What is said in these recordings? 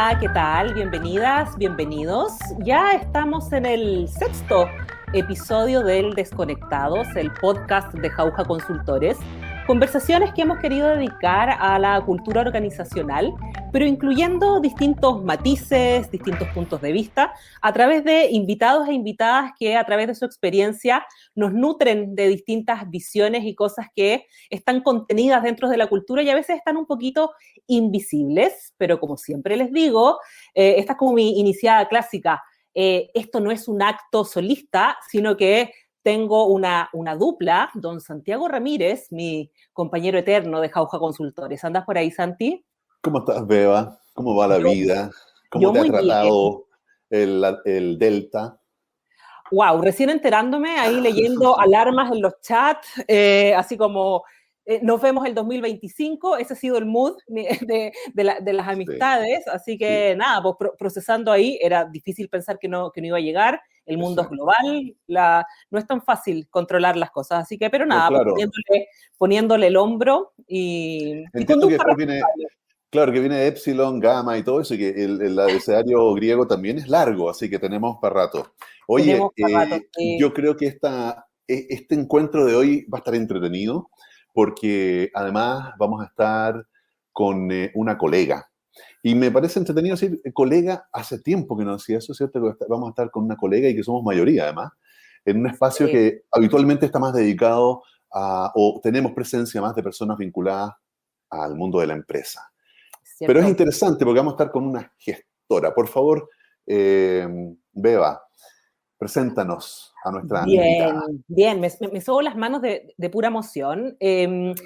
Hola, ¿qué tal? Bienvenidas, bienvenidos. Ya estamos en el sexto episodio del Desconectados, el podcast de Jauja Consultores. Conversaciones que hemos querido dedicar a la cultura organizacional, pero incluyendo distintos matices, distintos puntos de vista, a través de invitados e invitadas que a través de su experiencia nos nutren de distintas visiones y cosas que están contenidas dentro de la cultura y a veces están un poquito invisibles, pero como siempre les digo, esta es como mi iniciada clásica, esto no es un acto solista, sino que tengo una dupla, don Santiago Ramírez, mi compañero eterno de Jauja Consultores. ¿Andas por ahí, Santi? ¿Cómo estás, Beba? ¿Cómo va la Yo, vida? ¿Cómo yo te ha muy bien. tratado el Delta? Wow, recién enterándome, ahí leyendo alarmas en los chats, así como nos vemos el 2025, ese ha sido el mood de las Sí, amistades, así sí, que nada, pues procesando ahí, era difícil pensar que no iba a llegar, el mundo es exacto. global, no es tan fácil controlar las cosas, así que, pero No, nada, pues claro. poniéndole el hombro y Entiendo que conducta después viene, responsable. claro, que viene Epsilon, Gamma y todo eso, y que el abecedario griego también es largo, así que tenemos para rato. Tenemos Oye, para rato, yo creo que este encuentro de hoy va a estar entretenido, porque además vamos a estar con una colega. Y me parece entretenido decir, colega, hace tiempo que no decía eso, ¿cierto? Que vamos a estar con una colega y que somos mayoría, además, en un espacio sí, que habitualmente está más dedicado o tenemos presencia más de personas vinculadas al mundo de la empresa. es Pero es cierto. interesante porque vamos a estar con una gestora. Por favor, Beba, preséntanos a nuestra invitada. Bien, bien, me sobo las manos de pura emoción.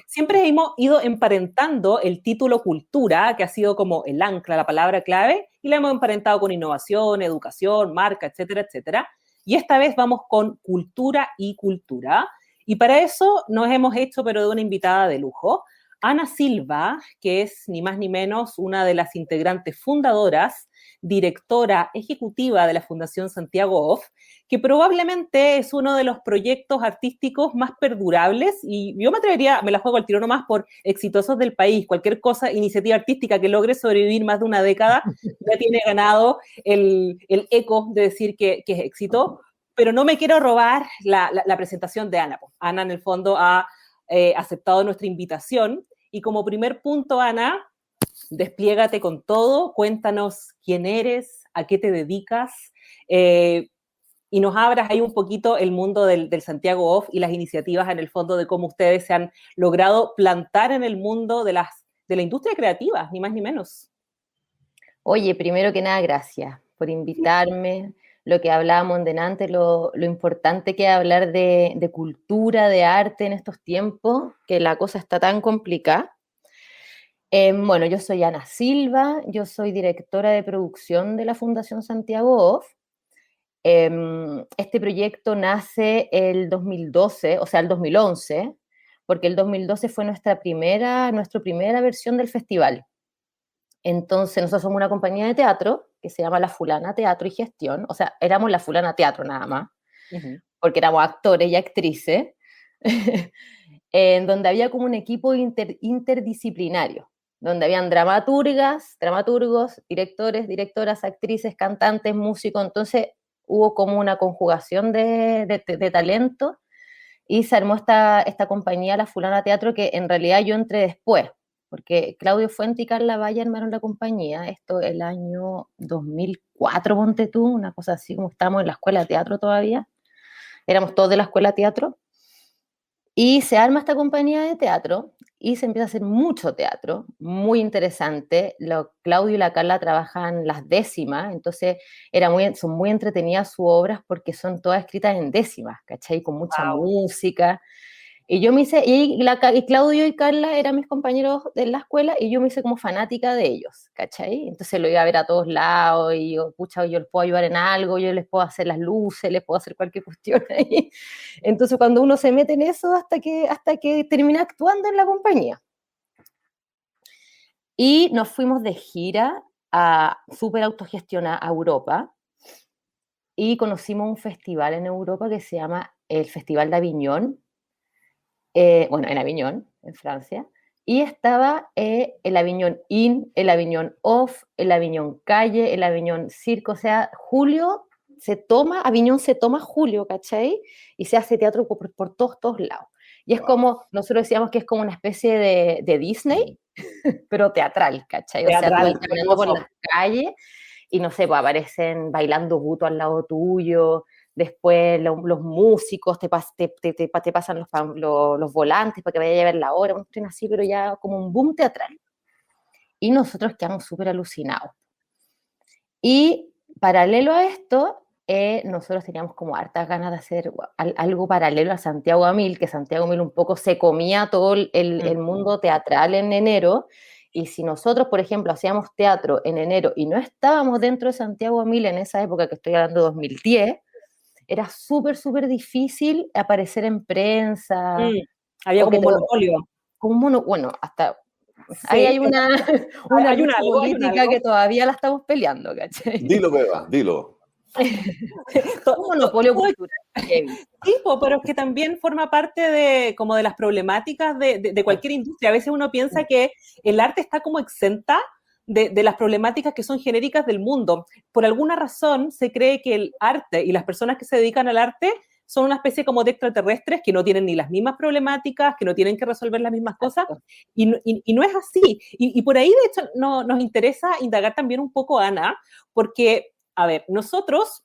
Siempre hemos ido emparentando el título cultura, que ha sido como el ancla, la palabra clave, y la hemos emparentado con innovación, educación, marca, etcétera, etcétera. Y esta vez vamos con cultura y cultura. Y para eso nos hemos hecho, pero de una invitada de lujo, Ana Silva, que es ni más ni menos una de las integrantes fundadoras, directora ejecutiva de la Fundación Santiago Off, que probablemente es uno de los proyectos artísticos más perdurables y yo me atrevería, me la juego al tiro nomás por exitosos del país. Cualquier cosa, iniciativa artística que logre sobrevivir más de una década ya tiene ganado el eco de decir que es éxito, pero no me quiero robar la presentación de Ana. Ana en el fondo ha aceptado nuestra invitación y como primer punto, Ana, despliégate con todo, cuéntanos quién eres, a qué te dedicas, y nos abras ahí un poquito el mundo del Santiago Off y las iniciativas en el fondo de cómo ustedes se han logrado plantar en el mundo de la industria creativa, ni más ni menos. Oye, primero que nada, gracias por invitarme. Lo que hablábamos antes, lo importante que es hablar de cultura, de arte en estos tiempos, que la cosa está tan complicada. Bueno, yo soy Ana Silva, yo soy directora de producción de la Fundación Santiago Off. Este proyecto nace el 2012, o sea, el 2011, porque el 2012 fue nuestra primera versión del festival. Entonces, nosotros somos una compañía de teatro que se llama La Fulana Teatro y Gestión, o sea, éramos La Fulana Teatro nada más, Uh -huh. porque éramos actores y actrices, en donde había como un equipo interdisciplinario, donde habían dramaturgas, dramaturgos, directores, directoras, actrices, cantantes, músicos, entonces hubo como una conjugación de talento y se armó esta compañía, La Fulana Teatro, que en realidad yo entré después, porque Claudio Fuente y Carla Valle armaron la compañía, esto el año 2004, ponte tú, una cosa así como estábamos en la escuela de teatro todavía, éramos todos de la escuela de teatro, y se arma esta compañía de teatro y se empieza a hacer mucho teatro, muy interesante. Claudio y la Carla trabajan las décimas, entonces son muy entretenidas sus obras porque son todas escritas en décimas, ¿cachai? Con mucha Wow. música. Y yo me hice, y Claudio y Carla eran mis compañeros de la escuela y yo me hice como fanática de ellos, ¿cachai? Entonces lo iba a ver a todos lados y yo, pucha, yo les puedo ayudar en algo, yo les puedo hacer las luces, les puedo hacer cualquier cuestión ahí. Entonces cuando uno se mete en eso hasta que termina actuando en la compañía. Y nos fuimos de gira a súper autogestionada a Europa y conocimos un festival en Europa que se llama el Festival de Aviñón, bueno, en Aviñón, en Francia, y estaba el Aviñón In, el Aviñón Off, el Aviñón Calle, el Aviñón Circo, o sea, Aviñón se toma julio, ¿cachai? Y se hace teatro por todos lados. Y es Wow. como, nosotros decíamos que es como una especie de Disney, pero teatral, ¿cachai? O sea, tú vas Teatral, caminando por las hermoso. calles y no sé, pues aparecen bailando buto al lado tuyo, después los músicos te pasan los volantes para que vaya a ver la hora, un tren así, pero ya como un boom teatral. Y nosotros quedamos súper alucinados. Y paralelo a esto, nosotros teníamos como hartas ganas de hacer algo paralelo a Santiago a Mil, que Santiago a Mil un poco se comía todo el mundo teatral en enero, y si nosotros, por ejemplo, hacíamos teatro en enero y no estábamos dentro de Santiago a Mil en esa época, que estoy hablando de 2010, era súper difícil aparecer en prensa, Había o como que un te, monopolio. bueno, hasta ahí Sí, hay una hay un lucha algo, hay un política algo. que todavía la estamos peleando, ¿cachai? Dilo, Beba, dilo. Un monopolio Todo cultural heavy. tipo, pero es que también forma parte de como de las problemáticas de cualquier industria. A veces uno piensa que el arte está como exenta de las problemáticas que son genéricas del mundo. Por alguna razón se cree que el arte y las personas que se dedican al arte son una especie como de extraterrestres que no tienen ni las mismas problemáticas, que no tienen que resolver las mismas cosas, y no es así. Y por ahí, de hecho, nos interesa indagar también un poco, Ana, porque, a ver, nosotros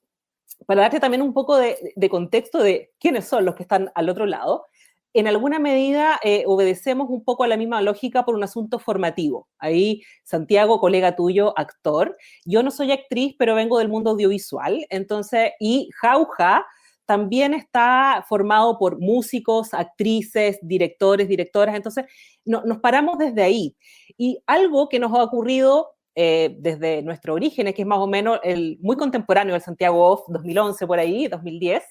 para darte también un poco de contexto de quiénes son los que están al otro lado, en alguna medida obedecemos un poco a la misma lógica por un asunto formativo. Ahí, Santiago, colega tuyo, actor. Yo no soy actriz, pero vengo del mundo audiovisual. Entonces, y Jauja también está formado por músicos, actrices, directores, directoras. Entonces, nos paramos desde ahí. Y algo que nos ha ocurrido desde nuestro origen, que es más o menos muy contemporáneo del Santiago Off 2011 por ahí, 2010,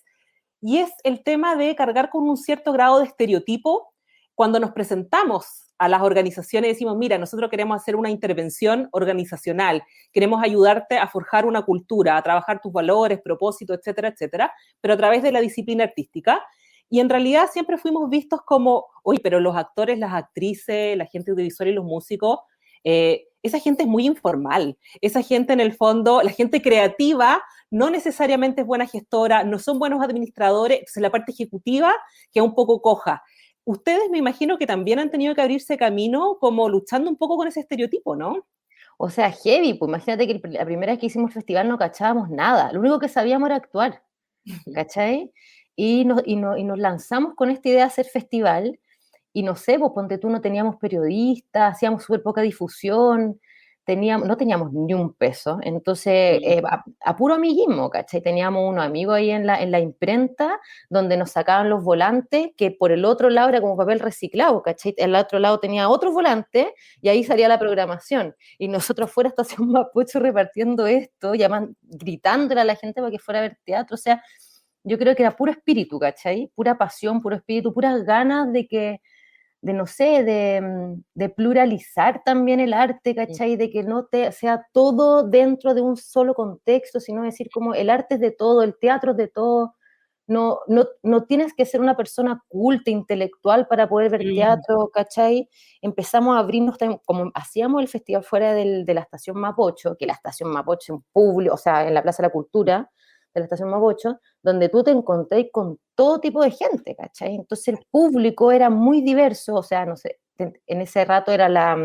y es el tema de cargar con un cierto grado de estereotipo cuando nos presentamos a las organizaciones y decimos, mira, nosotros queremos hacer una intervención organizacional, queremos ayudarte a forjar una cultura, a trabajar tus valores, propósitos, etcétera, etcétera, pero a través de la disciplina artística. Y en realidad siempre fuimos vistos como, oye, pero los actores, las actrices, la gente audiovisual y los músicos, esa gente es muy informal. Esa gente en el fondo, la gente creativa, no necesariamente es buena gestora, no son buenos administradores, entonces la parte ejecutiva queda un poco coja. Ustedes me imagino que también han tenido que abrirse camino como luchando un poco con ese estereotipo, ¿no? O sea, heavy, pues imagínate que la primera vez que hicimos el festival no cachábamos nada, lo único que sabíamos era actuar, ¿cachai? Y nos lanzamos con esta idea de hacer festival, y no sé, pues ponte tú, no teníamos periodistas, hacíamos súper poca difusión, no teníamos ni un peso, entonces a puro amiguismo, ¿cachai? Teníamos unos amigos ahí en la imprenta donde nos sacaban los volantes, que por el otro lado era como papel reciclado, ¿cachai? El otro lado tenía otros volantes y ahí salía la programación, y nosotros fuera Estación Mapocho repartiendo esto, gritándole a la gente para que fuera a ver teatro, o sea, yo creo que era puro espíritu, ¿cachai? Pura pasión, puro espíritu, puras ganas no sé, de pluralizar también el arte, ¿cachai? De que no sea todo dentro de un solo contexto, sino decir como el arte es de todo, el teatro es de todo. No tienes que ser una persona culta, intelectual para poder ver teatro, ¿cachai? Empezamos a abrirnos, como hacíamos el festival fuera de la Estación Mapocho, que la Estación Mapocho en público, o sea, en la Plaza de la Cultura de la Estación Mapocho, donde tú te encontrás con todo tipo de gente, ¿cachai? Entonces el público era muy diverso, o sea, no sé, en ese rato era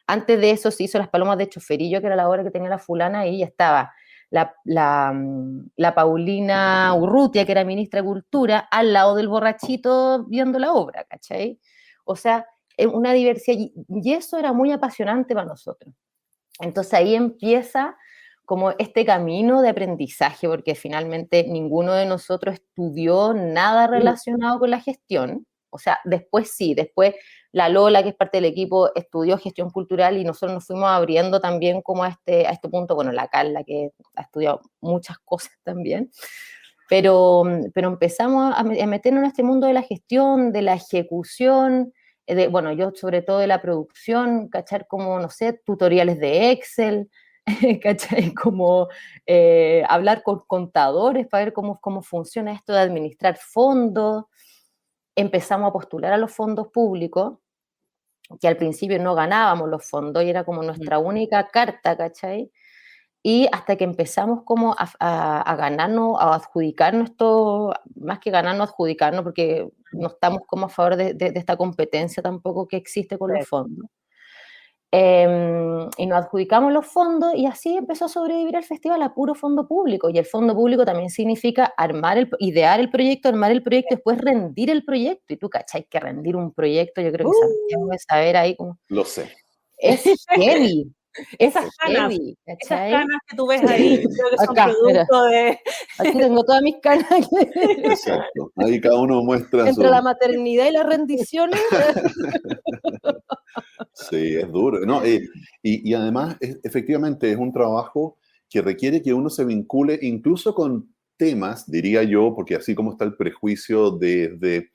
antes de eso se hizo Las Palomas de Choferillo, que era la obra que tenía la fulana, y ya estaba la Paulina Urrutia, que era ministra de Cultura, al lado del borrachito viendo la obra, ¿cachai? O sea, una diversidad, y eso era muy apasionante para nosotros. Entonces ahí empieza como este camino de aprendizaje, porque finalmente ninguno de nosotros estudió nada relacionado con la gestión. O sea, después sí, después la Lola, que es parte del equipo, estudió gestión cultural y nosotros nos fuimos abriendo también como a este punto, bueno, la Carla, que ha estudiado muchas cosas también, pero empezamos a meternos en este mundo de la gestión, de la ejecución, bueno, yo sobre todo de la producción, cachar como, no sé, tutoriales de Excel, ¿cachai? Como hablar con contadores para ver cómo funciona esto de administrar fondos. Empezamos a postular a los fondos públicos que al principio no ganábamos los fondos y era como nuestra única carta, ¿cachai? Y hasta que empezamos como a ganarnos, a adjudicarnos esto, más que ganarnos, adjudicarnos, porque no estamos como a favor de esta competencia tampoco que existe con los fondos. Y nos adjudicamos los fondos y así empezó a sobrevivir el festival a puro fondo público. Y el fondo público también significa idear el proyecto, armar el proyecto, después rendir el proyecto. Y tú, ¿cachai? Que rendir un proyecto, yo creo que Santiago debe saber ahí como... Lo sé. Es heavy. Esas canas, heavy, esas canas que tú ves ahí, creo que son acá, producto de... Aquí tengo todas mis canas. Exacto. Ahí cada uno muestra entre la maternidad y las rendiciones. Sí, es duro, ¿no? Y además, efectivamente, es un trabajo que requiere que uno se vincule incluso con temas, diría yo, porque así como está el prejuicio de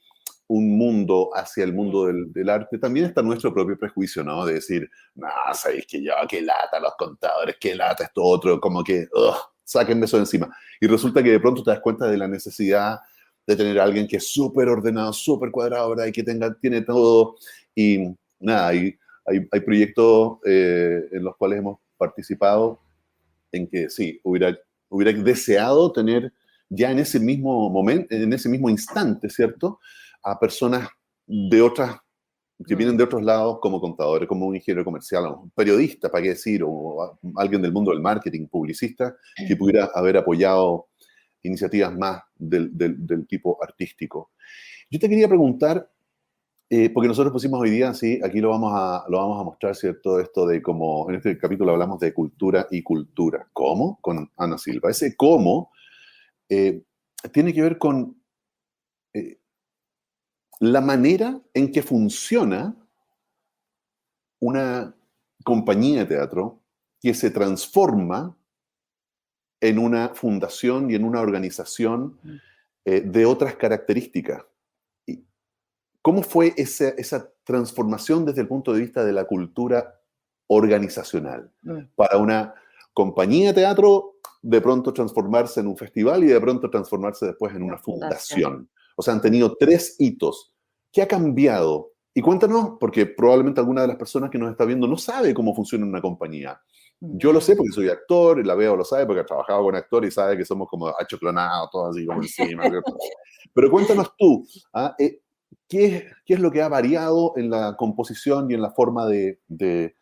un mundo hacia el mundo del arte, también está nuestro propio prejuicio, ¿no? De decir, no, sabéis que yo, qué lata los contadores, qué lata esto otro, como que, sáquenme eso de encima. Y resulta que de pronto te das cuenta de la necesidad de tener a alguien que es súper ordenado, súper cuadrado, ¿verdad? Y que tiene todo. Y nada, hay proyectos en los cuales hemos participado en que sí, hubiera deseado tener ya en ese mismo momento, en ese mismo instante, ¿cierto? A personas que vienen de otros lados como contadores, como un ingeniero comercial, un periodista, para qué decir, o alguien del mundo del marketing, publicista, que pudiera haber apoyado iniciativas más del tipo artístico. Yo te quería preguntar, porque nosotros pusimos hoy día, sí, aquí lo vamos a mostrar, ¿cierto? Esto de cómo, en este capítulo hablamos de cultura y cultura. ¿Cómo? Con Ana Silva. Ese cómo tiene que ver con la manera en que funciona una compañía de teatro que se transforma en una fundación y en una organización de otras características. ¿Cómo fue esa transformación desde el punto de vista de la cultura organizacional? Para una compañía de teatro, de pronto transformarse en un festival y de pronto transformarse después en una fundación. O sea, han tenido 3 hitos. ¿Qué ha cambiado? Y cuéntanos, porque probablemente alguna de las personas que nos está viendo no sabe cómo funciona una compañía. Yo lo sé porque soy actor, y la Bea lo sabe porque ha trabajado con actores y sabe que somos como achoclonados, todos así como encima. Pero cuéntanos tú, ¿qué es lo que ha variado en la composición y en la forma de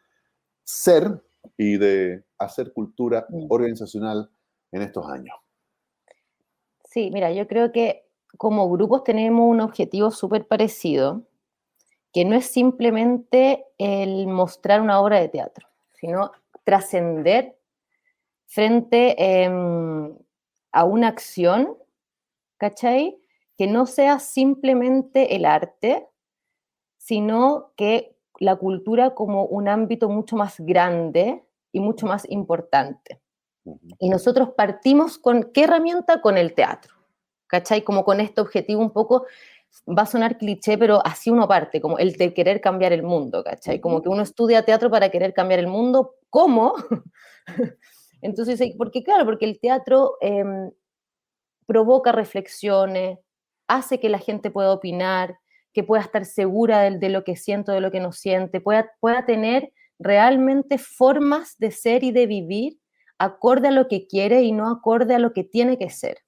ser y de hacer cultura organizacional en estos años? Sí, mira, yo creo que como grupos tenemos un objetivo súper parecido, que no es simplemente el mostrar una obra de teatro, sino trascender frente a una acción, ¿cachai? Que no sea simplemente el arte, sino que la cultura como un ámbito mucho más grande y mucho más importante. Y nosotros partimos con, ¿qué herramienta? Con el teatro, ¿cachai? Como con este objetivo un poco, va a sonar cliché, pero así uno parte, como el de querer cambiar el mundo, ¿cachai? Como que uno estudia teatro para querer cambiar el mundo, ¿cómo? Entonces, porque claro, porque el teatro provoca reflexiones, hace que la gente pueda opinar, que pueda estar segura de lo que siento, de lo que no siente, pueda tener realmente formas de ser y de vivir acorde a lo que quiere y no acorde a lo que tiene que ser,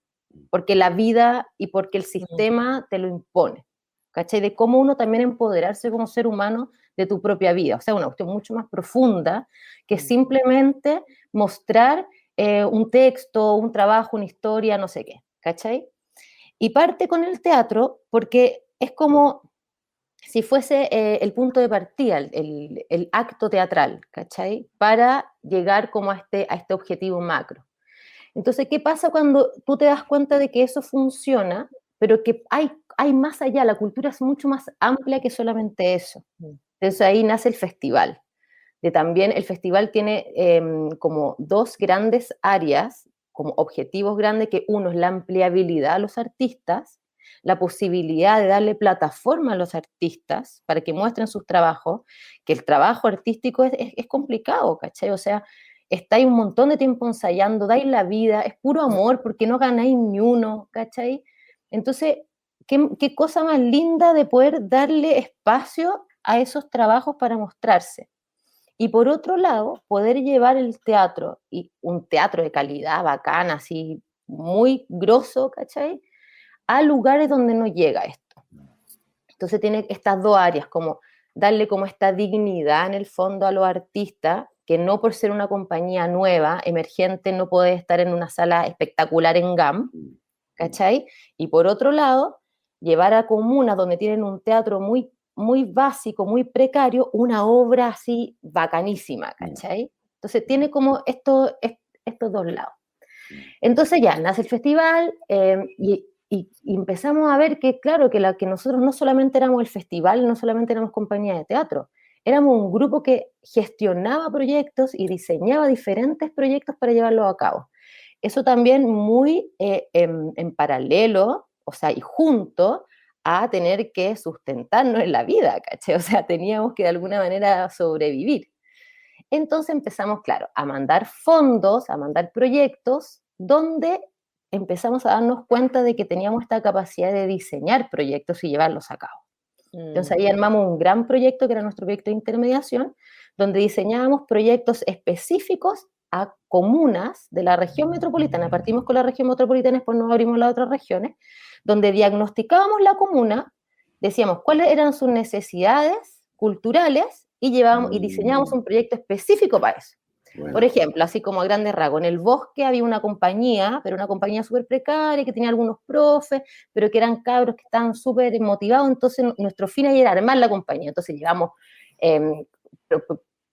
porque la vida y porque el sistema te lo impone, ¿cachai? De cómo uno también empoderarse como ser humano de tu propia vida, o sea, una cuestión mucho más profunda que simplemente mostrar un texto, un trabajo, una historia, no sé qué, ¿cachai? Y parte con el teatro porque es como si fuese el punto de partida, el acto teatral, ¿cachai? Para llegar como a este objetivo macro. Entonces, ¿qué pasa cuando tú te das cuenta de que eso funciona, pero que hay más allá? La cultura es mucho más amplia que solamente eso. Entonces ahí nace el festival. También el festival tiene como 2 grandes áreas, como objetivos grandes, que uno es la ampliabilidad a los artistas, la posibilidad de darle plataforma a los artistas para que muestren sus trabajos, que el trabajo artístico es complicado, ¿cachai? O sea, estáis un montón de tiempo ensayando, dais la vida, es puro amor porque no ganáis ni uno, ¿cachai? Entonces, ¿qué cosa más linda de poder darle espacio a esos trabajos para mostrarse. Y por otro lado, poder llevar el teatro, y un teatro de calidad bacana, así muy grosso, ¿cachai? A lugares donde no llega esto. Entonces tiene estas dos áreas, como darle como esta dignidad en el fondo a los artistas, que no por ser una compañía nueva, emergente, no puede estar en una sala espectacular en GAM, ¿cachai? Y por otro lado, llevar a comunas donde tienen un teatro muy, muy básico, muy precario, una obra así bacanísima, ¿cachai? Entonces tiene como estos dos lados. Entonces ya, nace el festival y empezamos a ver que, claro, que nosotros no solamente éramos el festival, no solamente éramos compañía de teatro, éramos un grupo que gestionaba proyectos y diseñaba diferentes proyectos para llevarlos a cabo. Eso también muy en paralelo, o sea, y junto a tener que sustentarnos en la vida, ¿cachai? O sea, teníamos que de alguna manera sobrevivir. Entonces empezamos, claro, a mandar fondos, a mandar proyectos, donde empezamos a darnos cuenta de que teníamos esta capacidad de diseñar proyectos y llevarlos a cabo. Entonces ahí armamos un gran proyecto, que era nuestro proyecto de intermediación, donde diseñábamos proyectos específicos a comunas de la región metropolitana. Partimos con la región metropolitana, después nos abrimos las otras regiones, donde diagnosticábamos la comuna, decíamos cuáles eran sus necesidades culturales y diseñábamos un proyecto específico para eso. Bueno. Por ejemplo, así como a grandes rasgos, en el bosque había una compañía, pero una compañía súper precaria, que tenía algunos profes, pero que eran cabros que estaban súper motivados, entonces nuestro fin era armar la compañía. Entonces llevamos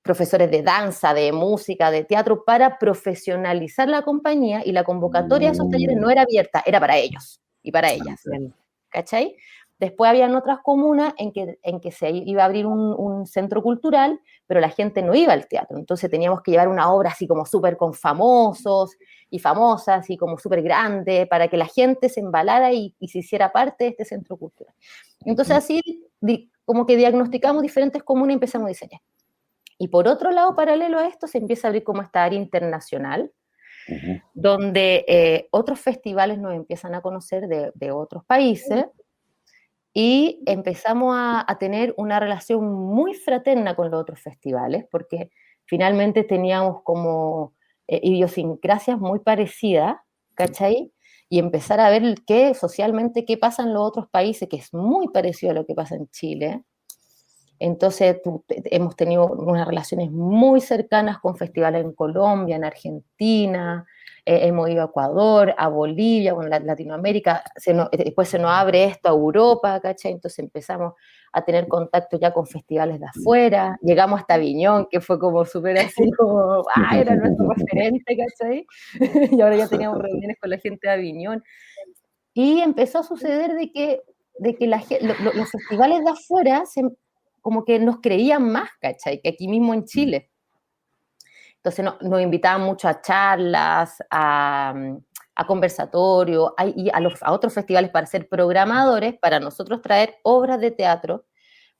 profesores de danza, de música, de teatro, para profesionalizar la compañía, y la convocatoria de esos talleres no era abierta, era para ellos y para ellas. ¿Cachai? Después habían otras comunas en que se iba a abrir un centro cultural, pero la gente no iba al teatro. Entonces teníamos que llevar una obra así como súper con famosos y famosas, así como súper grande, para que la gente se embalara y se hiciera parte de este centro cultural. Entonces así como que diagnosticamos diferentes comunas y empezamos a diseñar. Y por otro lado, paralelo a esto, se empieza a abrir como esta área internacional, donde otros festivales nos empiezan a conocer de otros países, y empezamos a tener una relación muy fraterna con los otros festivales, porque finalmente teníamos como idiosincrasias muy parecidas, ¿cachai? Y empezar a ver socialmente qué pasa en los otros países, que es muy parecido a lo que pasa en Chile. Entonces hemos tenido unas relaciones muy cercanas con festivales en Colombia, en Argentina, hemos ido a Ecuador, a Bolivia, bueno, Latinoamérica, después se nos abre esto a Europa, ¿cachai? Entonces empezamos a tener contacto ya con festivales de afuera, llegamos hasta Aviñón, que fue como súper así, como, era nuestro referente, ¿cachai? Y ahora ya teníamos reuniones con la gente de Aviñón. Y empezó a suceder de que los festivales de afuera como que nos creían más, ¿cachai? Que aquí mismo en Chile. Entonces nos invitaban mucho a charlas, a conversatorios, y a otros festivales para ser programadores, para nosotros traer obras de teatro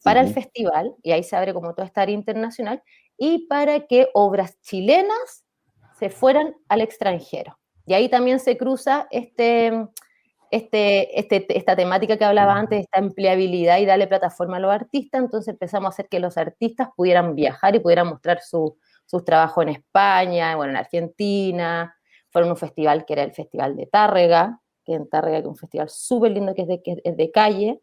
para el festival, y ahí se abre como toda esta área internacional, y para que obras chilenas se fueran al extranjero. Y ahí también se cruza esta temática que hablaba antes, esta empleabilidad y darle plataforma a los artistas. Entonces empezamos a hacer que los artistas pudieran viajar y pudieran mostrar sus trabajos en España, bueno, en Argentina. Fueron un festival que era el Festival de Tárrega, que es un festival súper lindo, que es de calle,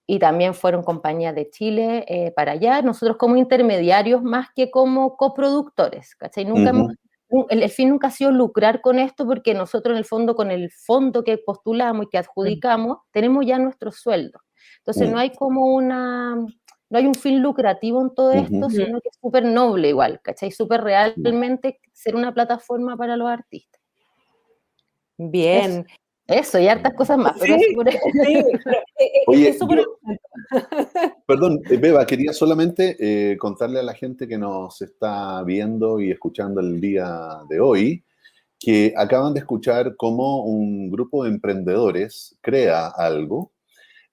y también fueron compañías de Chile para allá, nosotros como intermediarios más que como coproductores, ¿cachai? El fin nunca ha sido lucrar con esto, porque nosotros en el fondo, con el fondo que postulamos y que adjudicamos, tenemos ya nuestro sueldo. Entonces no hay como no hay un fin lucrativo en todo esto, sino que es súper noble igual, ¿cachai? Súper realmente ser una plataforma para los artistas. Bien. Eso y hartas cosas más, pero sí, Oye, es súper... Perdón, Beba, quería solamente contarle a la gente que nos está viendo y escuchando el día de hoy que acaban de escuchar cómo un grupo de emprendedores crea algo.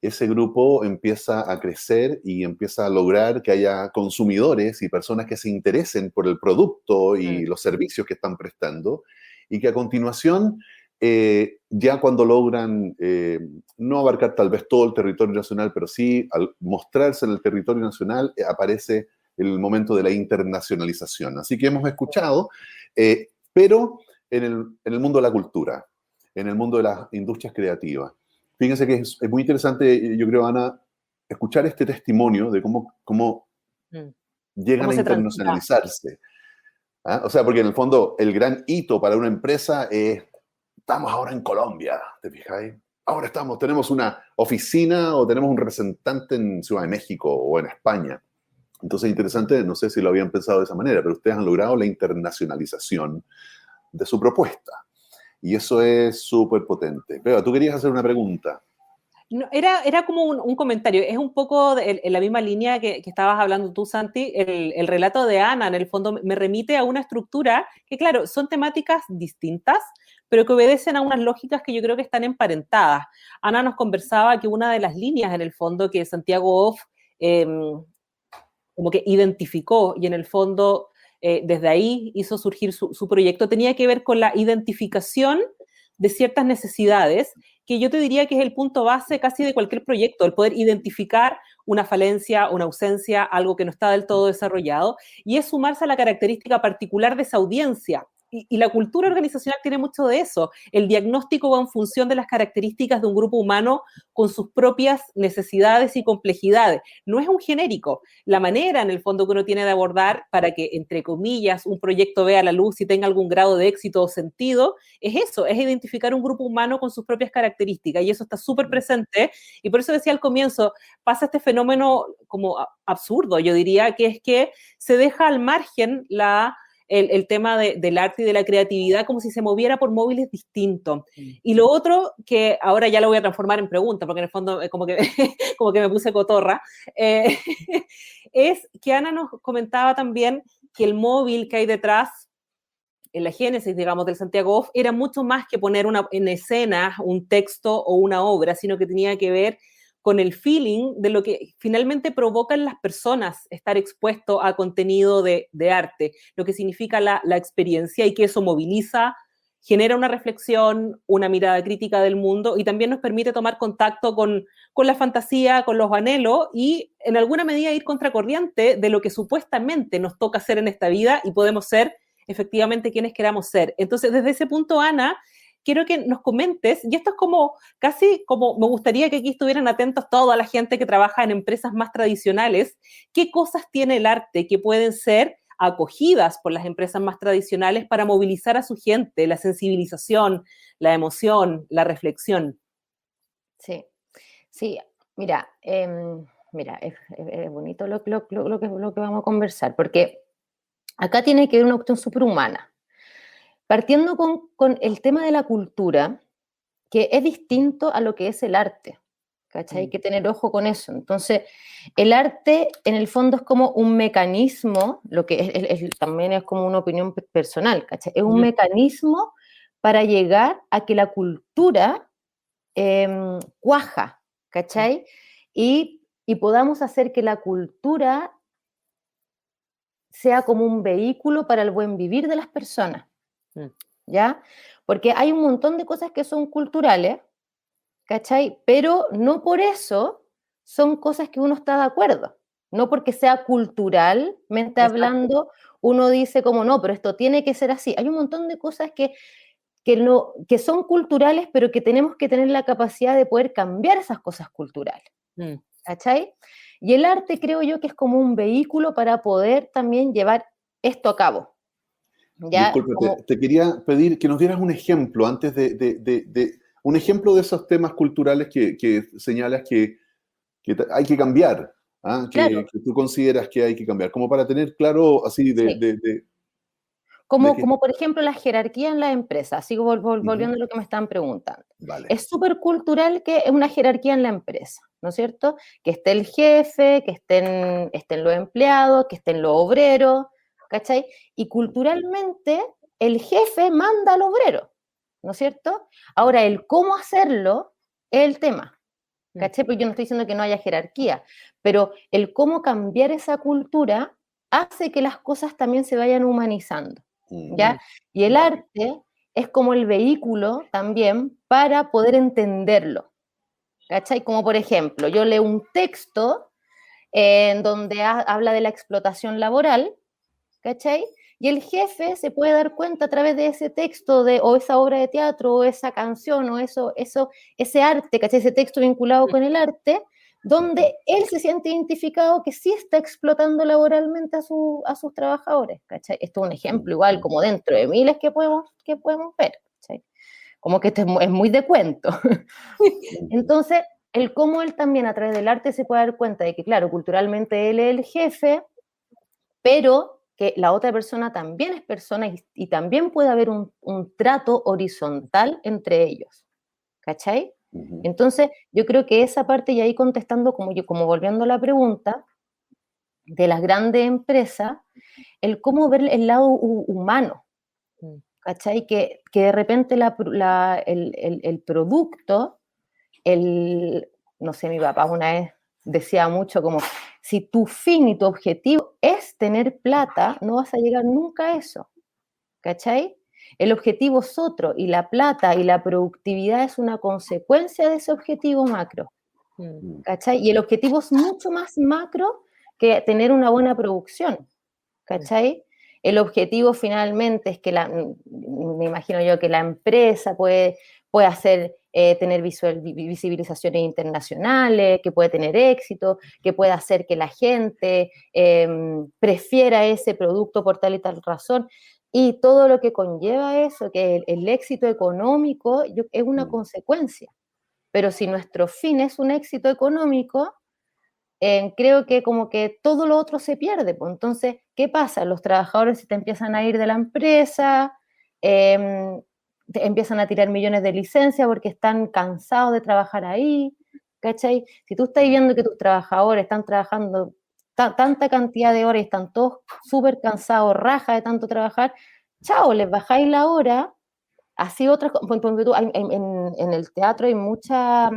Ese grupo empieza a crecer y empieza a lograr que haya consumidores y personas que se interesen por el producto y los servicios que están prestando, y que a continuación ya cuando logran no abarcar tal vez todo el territorio nacional, pero sí al mostrarse en el territorio nacional, aparece el momento de la internacionalización. Así que hemos escuchado, pero en el mundo de la cultura, en el mundo de las industrias creativas. Fíjense que es muy interesante, yo creo, Ana, escuchar este testimonio de cómo llegan ¿Cómo a se transita? internacionalizarse. ¿Ah? O sea, porque en el fondo el gran hito para una empresa es, estamos ahora en Colombia, ¿te fijáis? Ahora tenemos una oficina o tenemos un representante en Ciudad de México o en España. Entonces es interesante, no sé si lo habían pensado de esa manera, pero ustedes han logrado la internacionalización de su propuesta. Y eso es súper potente. Pero tú querías hacer una pregunta. No, era como un comentario, es un poco en la misma línea que estabas hablando tú, Santi. El relato de Ana, en el fondo, me remite a una estructura que, claro, son temáticas distintas, pero que obedecen a unas lógicas que yo creo que están emparentadas. Ana nos conversaba que una de las líneas, en el fondo, que Santiago Off como que identificó y en el fondo desde ahí hizo surgir su proyecto, tenía que ver con la identificación de ciertas necesidades, que yo te diría que es el punto base casi de cualquier proyecto, el poder identificar una falencia, una ausencia, algo que no está del todo desarrollado, y es sumarse a la característica particular de esa audiencia. Y la cultura organizacional tiene mucho de eso. El diagnóstico va en función de las características de un grupo humano con sus propias necesidades y complejidades. No es un genérico. La manera, en el fondo, que uno tiene de abordar para que, entre comillas, un proyecto vea la luz y tenga algún grado de éxito o sentido, es eso, es identificar un grupo humano con sus propias características. Y eso está súper presente. Y por eso decía al comienzo, pasa este fenómeno como absurdo, yo diría, que es que se deja al margen el tema del arte y de la creatividad como si se moviera por móviles distintos. Y lo otro, que ahora ya lo voy a transformar en pregunta, porque en el fondo como que, como que me puse cotorra, es que Ana nos comentaba también que el móvil que hay detrás, en la génesis, digamos, del Santiago Off, era mucho más que poner en escena un texto o una obra, sino que tenía que ver con el feeling de lo que finalmente provocan las personas estar expuesto a contenido de arte, lo que significa la experiencia y que eso moviliza, genera una reflexión, una mirada crítica del mundo y también nos permite tomar contacto con la fantasía, con los anhelos y en alguna medida ir contracorriente de lo que supuestamente nos toca hacer en esta vida y podemos ser efectivamente quienes queramos ser. Entonces, desde ese punto, Ana, quiero que nos comentes, y esto es como, casi como me gustaría que aquí estuvieran atentos toda la gente que trabaja en empresas más tradicionales, qué cosas tiene el arte que pueden ser acogidas por las empresas más tradicionales para movilizar a su gente, la sensibilización, la emoción, la reflexión. Sí, sí, mira, es bonito lo que vamos a conversar, porque acá tiene que ver una cuestión superhumana. Partiendo con el tema de la cultura, que es distinto a lo que es el arte, ¿cachai? Hay que tener ojo con eso. Entonces, el arte en el fondo es como un mecanismo, lo que también es como una opinión personal, ¿cachai? Es un mecanismo para llegar a que la cultura cuaja, ¿cachai? Y podamos hacer que la cultura sea como un vehículo para el buen vivir de las personas, ¿ya? Porque hay un montón de cosas que son culturales, ¿cachai? Pero no por eso son cosas que uno está de acuerdo. No porque sea culturalmente hablando, uno dice como no, pero esto tiene que ser así. Hay un montón de cosas que son culturales, pero que tenemos que tener la capacidad de poder cambiar esas cosas culturales, ¿cachai? Y el arte creo yo que es como un vehículo para poder también llevar esto a cabo. ¿Ya? Disculpe, te quería pedir que nos dieras un ejemplo antes un ejemplo de esos temas culturales que señalas que hay que cambiar, ¿ah? Claro, Que tú consideras que hay que cambiar, como para tener claro así sí. de Como por ejemplo la jerarquía en la empresa, sigo volviendo a lo que me están preguntando. Vale. Es súper cultural que es una jerarquía en la empresa, ¿no es cierto? Que esté el jefe, que estén los empleados, que estén los obreros, ¿cachai? Y culturalmente el jefe manda al obrero, ¿no es cierto? Ahora, el cómo hacerlo es el tema, ¿cachai? Porque yo no estoy diciendo que no haya jerarquía, pero el cómo cambiar esa cultura hace que las cosas también se vayan humanizando, ¿ya? Y el arte es como el vehículo también para poder entenderlo, ¿cachai? Como por ejemplo, yo leo un texto en donde habla de la explotación laboral, ¿cachai? Y el jefe se puede dar cuenta a través de ese texto o esa obra de teatro o esa canción o ese arte, ¿cachai? Ese texto vinculado con el arte, donde él se siente identificado que sí está explotando laboralmente a sus trabajadores, ¿cachai? Esto es un ejemplo igual, como dentro de miles que podemos ver, ¿cachai? Como que esto es muy de cuento. Entonces, el cómo él también a través del arte se puede dar cuenta de que, claro, culturalmente él es el jefe, pero que la otra persona también es persona y también puede haber un trato horizontal entre ellos, ¿cachai? Entonces, yo creo que esa parte, y ahí contestando, como volviendo a la pregunta, de las grandes empresas, el cómo ver el lado humano, ¿cachai? Que de repente el producto, no sé, mi papá una vez decía mucho como, si tu fin y tu objetivo es tener plata, no vas a llegar nunca a eso, ¿cachai? El objetivo es otro, y la plata y la productividad es una consecuencia de ese objetivo macro, ¿cachai? Y el objetivo es mucho más macro que tener una buena producción, ¿cachai? El objetivo finalmente es que me imagino yo que la empresa puede hacer, tener visibilizaciones internacionales, que puede tener éxito, que puede hacer que la gente prefiera ese producto por tal y tal razón. Y todo lo que conlleva eso, que el éxito económico es una consecuencia. Pero si nuestro fin es un éxito económico, creo que como que todo lo otro se pierde. Pues. Entonces, ¿qué pasa? Los trabajadores se te empiezan a ir de la empresa, empiezan a tirar millones de licencias porque están cansados de trabajar ahí, ¿cachai? Si tú estás viendo que tus trabajadores están trabajando tanta cantidad de horas y están todos súper cansados, raja de tanto trabajar, chao, les bajáis la hora, así otras, en el teatro hay muchas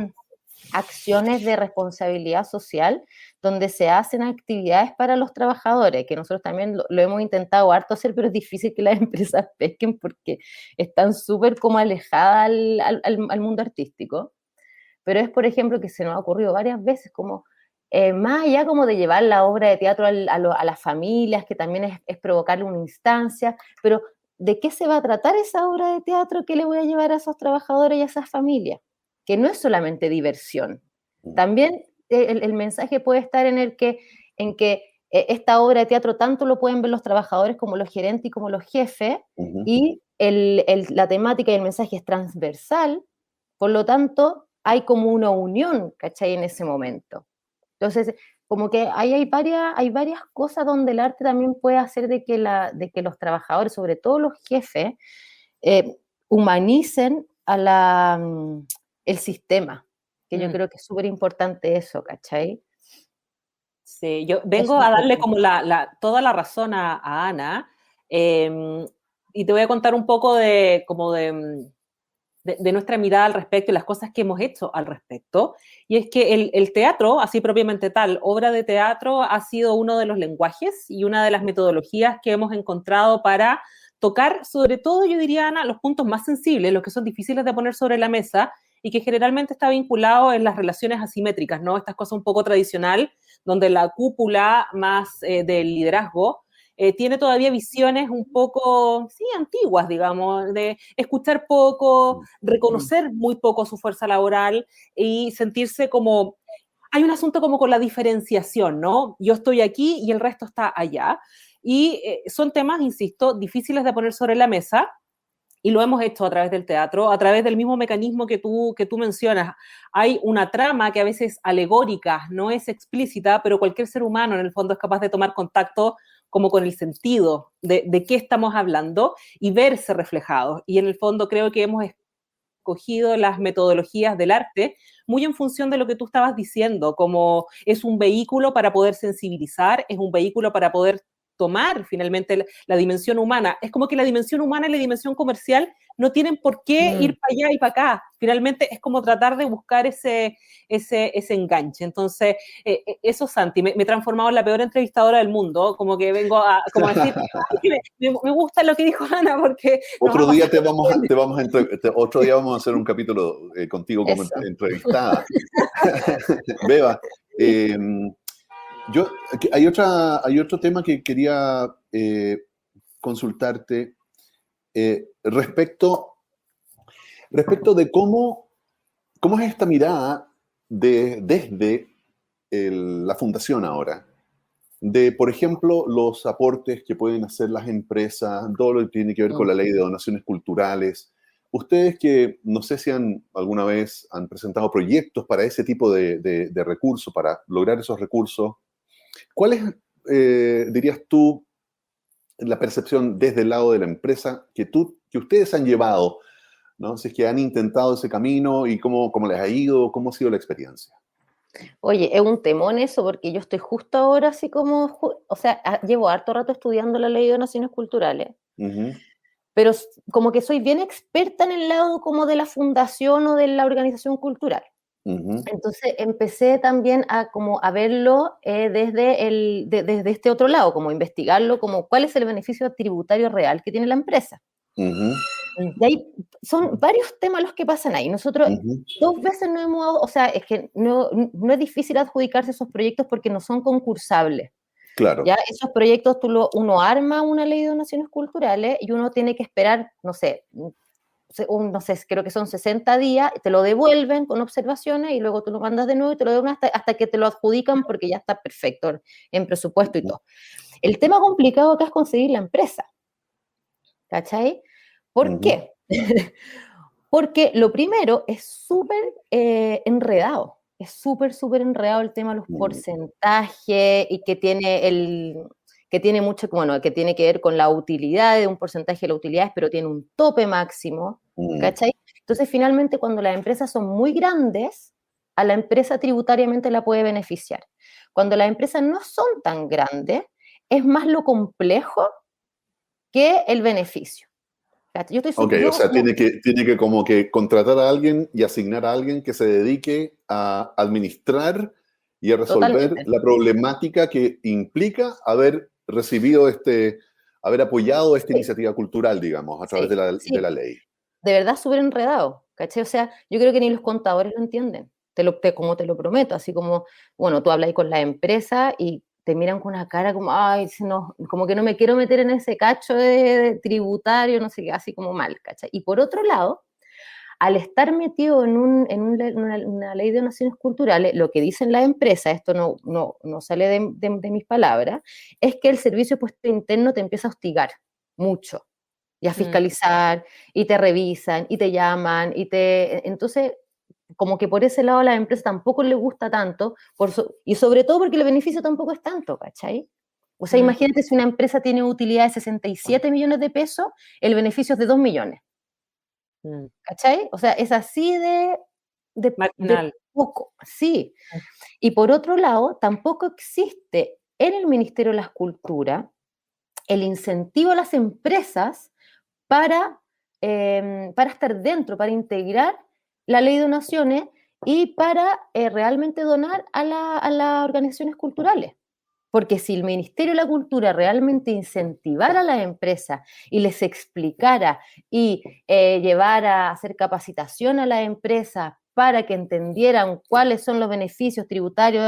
acciones de responsabilidad social donde se hacen actividades para los trabajadores, que nosotros también lo hemos intentado harto hacer, pero es difícil que las empresas pesquen porque están súper como alejadas al mundo artístico. Pero es, por ejemplo, que se nos ha ocurrido varias veces como, más allá como de llevar la obra de teatro a las familias, que también es provocarle una instancia, pero ¿de qué se va a tratar esa obra de teatro que le voy a llevar a esos trabajadores y a esas familias? Que no es solamente diversión. También el mensaje puede estar en que esta obra de teatro tanto lo pueden ver los trabajadores como los gerentes y como los jefes, y la temática y el mensaje es transversal, por lo tanto hay como una unión, ¿cachai? En ese momento. Entonces, como que ahí hay varias cosas donde el arte también puede hacer de que los trabajadores, sobre todo los jefes, humanicen el sistema, que yo creo que es súper importante eso, ¿cachai? Sí, yo vengo a darle como toda la razón a Ana, y te voy a contar un poco de nuestra mirada al respecto y las cosas que hemos hecho al respecto. Y es que el teatro, así propiamente tal, obra de teatro, ha sido uno de los lenguajes y una de las metodologías que hemos encontrado para tocar, sobre todo, yo diría, Ana, los puntos más sensibles, los que son difíciles de poner sobre la mesa y que generalmente está vinculado en las relaciones asimétricas, ¿no? Estas cosas un poco tradicional, donde la cúpula más del liderazgo tiene todavía visiones un poco, sí, antiguas, digamos, de escuchar poco, reconocer muy poco su fuerza laboral y sentirse como, hay un asunto como con la diferenciación, ¿no? Yo estoy aquí y el resto está allá. Y son temas, insisto, difíciles de poner sobre la mesa, y lo hemos hecho a través del teatro, a través del mismo mecanismo que tú mencionas. Hay una trama que a veces es alegórica, no es explícita, pero cualquier ser humano en el fondo es capaz de tomar contacto como con el sentido de qué estamos hablando y verse reflejados. Y en el fondo creo que hemos escogido las metodologías del arte muy en función de lo que tú estabas diciendo, como es un vehículo para poder sensibilizar, es un vehículo para poder tomar finalmente la dimensión humana. Es como que la dimensión humana y la dimensión comercial no tienen por qué ir para allá y para acá. Finalmente es como tratar de buscar ese enganche. Entonces, eso, Santi, me he transformado en la peor entrevistadora del mundo, como que vengo a como decir, me gusta lo que dijo Ana, porque otro día otro día vamos a hacer un capítulo contigo como entrevistada. Beba, hay otro tema que quería consultarte respecto de cómo es esta mirada desde la fundación ahora, de, por ejemplo, los aportes que pueden hacer las empresas, todo lo que tiene que ver con la ley de donaciones culturales. Ustedes que no sé si alguna vez han presentado proyectos para ese tipo de recursos, para lograr esos recursos, ¿cuál es, dirías tú, la percepción desde el lado de la empresa que ustedes han llevado, ¿no? Si es que han intentado ese camino y cómo les ha ido, cómo ha sido la experiencia? Oye, es un temón eso, porque yo estoy justo ahora así como, o sea, llevo harto rato estudiando la ley de donaciones culturales, pero como que soy bien experta en el lado como de la fundación o de la organización cultural. Entonces empecé también a verlo desde este otro lado, como investigarlo, como cuál es el beneficio tributario real que tiene la empresa. Y ahí son varios temas los que pasan ahí. Nosotros 2 veces no hemos, o sea, es que no es difícil adjudicarse esos proyectos porque no son concursables. Claro. Ya esos proyectos uno arma una ley de donaciones culturales y uno tiene que esperar, no sé, creo que son 60 días, te lo devuelven con observaciones y luego tú lo mandas de nuevo y te lo devuelven hasta que te lo adjudican porque ya está perfecto en presupuesto y todo. El tema complicado acá es conseguir la empresa. ¿Cachai? ¿Por qué? Porque lo primero es súper enredado. Es súper enredado el tema de los porcentajes y que tiene mucho, bueno, que tiene que ver con la utilidad de un porcentaje de las utilidades, pero tiene un tope máximo, ¿cachai? Entonces, finalmente, cuando las empresas son muy grandes, a la empresa tributariamente la puede beneficiar. Cuando las empresas no son tan grandes, es más lo complejo que el beneficio. O sea, tiene que como que contratar a alguien y asignar a alguien que se dedique a administrar y a resolver la problemática que implica haber recibido haber apoyado esta iniciativa cultural, digamos, a través de la ley. De verdad, súper enredado, ¿cachai? O sea, yo creo que ni los contadores lo entienden, como te lo prometo, así como, bueno, tú hablas ahí con la empresa y te miran con una cara como, ay, no, como que no me quiero meter en ese cacho de tributario, no sé qué, así como mal, ¿cachai? Y por otro lado, al estar metido en una ley de donaciones culturales, lo que dicen las empresas, esto no sale de mis palabras, es que el servicio de puesto interno te empieza a hostigar mucho y a fiscalizar, y te revisan, y te llaman, entonces, como que por ese lado a la empresa tampoco le gusta tanto, y sobre todo porque el beneficio tampoco es tanto, ¿cachai? O sea, imagínate si una empresa tiene utilidad de 67 millones de pesos, el beneficio es de 2 millones. ¿Cachai? O sea, es así de poco, sí. Y por otro lado, tampoco existe en el Ministerio de las Culturas el incentivo a las empresas para estar dentro, para integrar la ley de donaciones y para realmente donar a las organizaciones culturales. Porque si el Ministerio de la Cultura realmente incentivara a las empresas y les explicara y llevara a hacer capacitación a las empresas para que entendieran cuáles son los beneficios tributarios,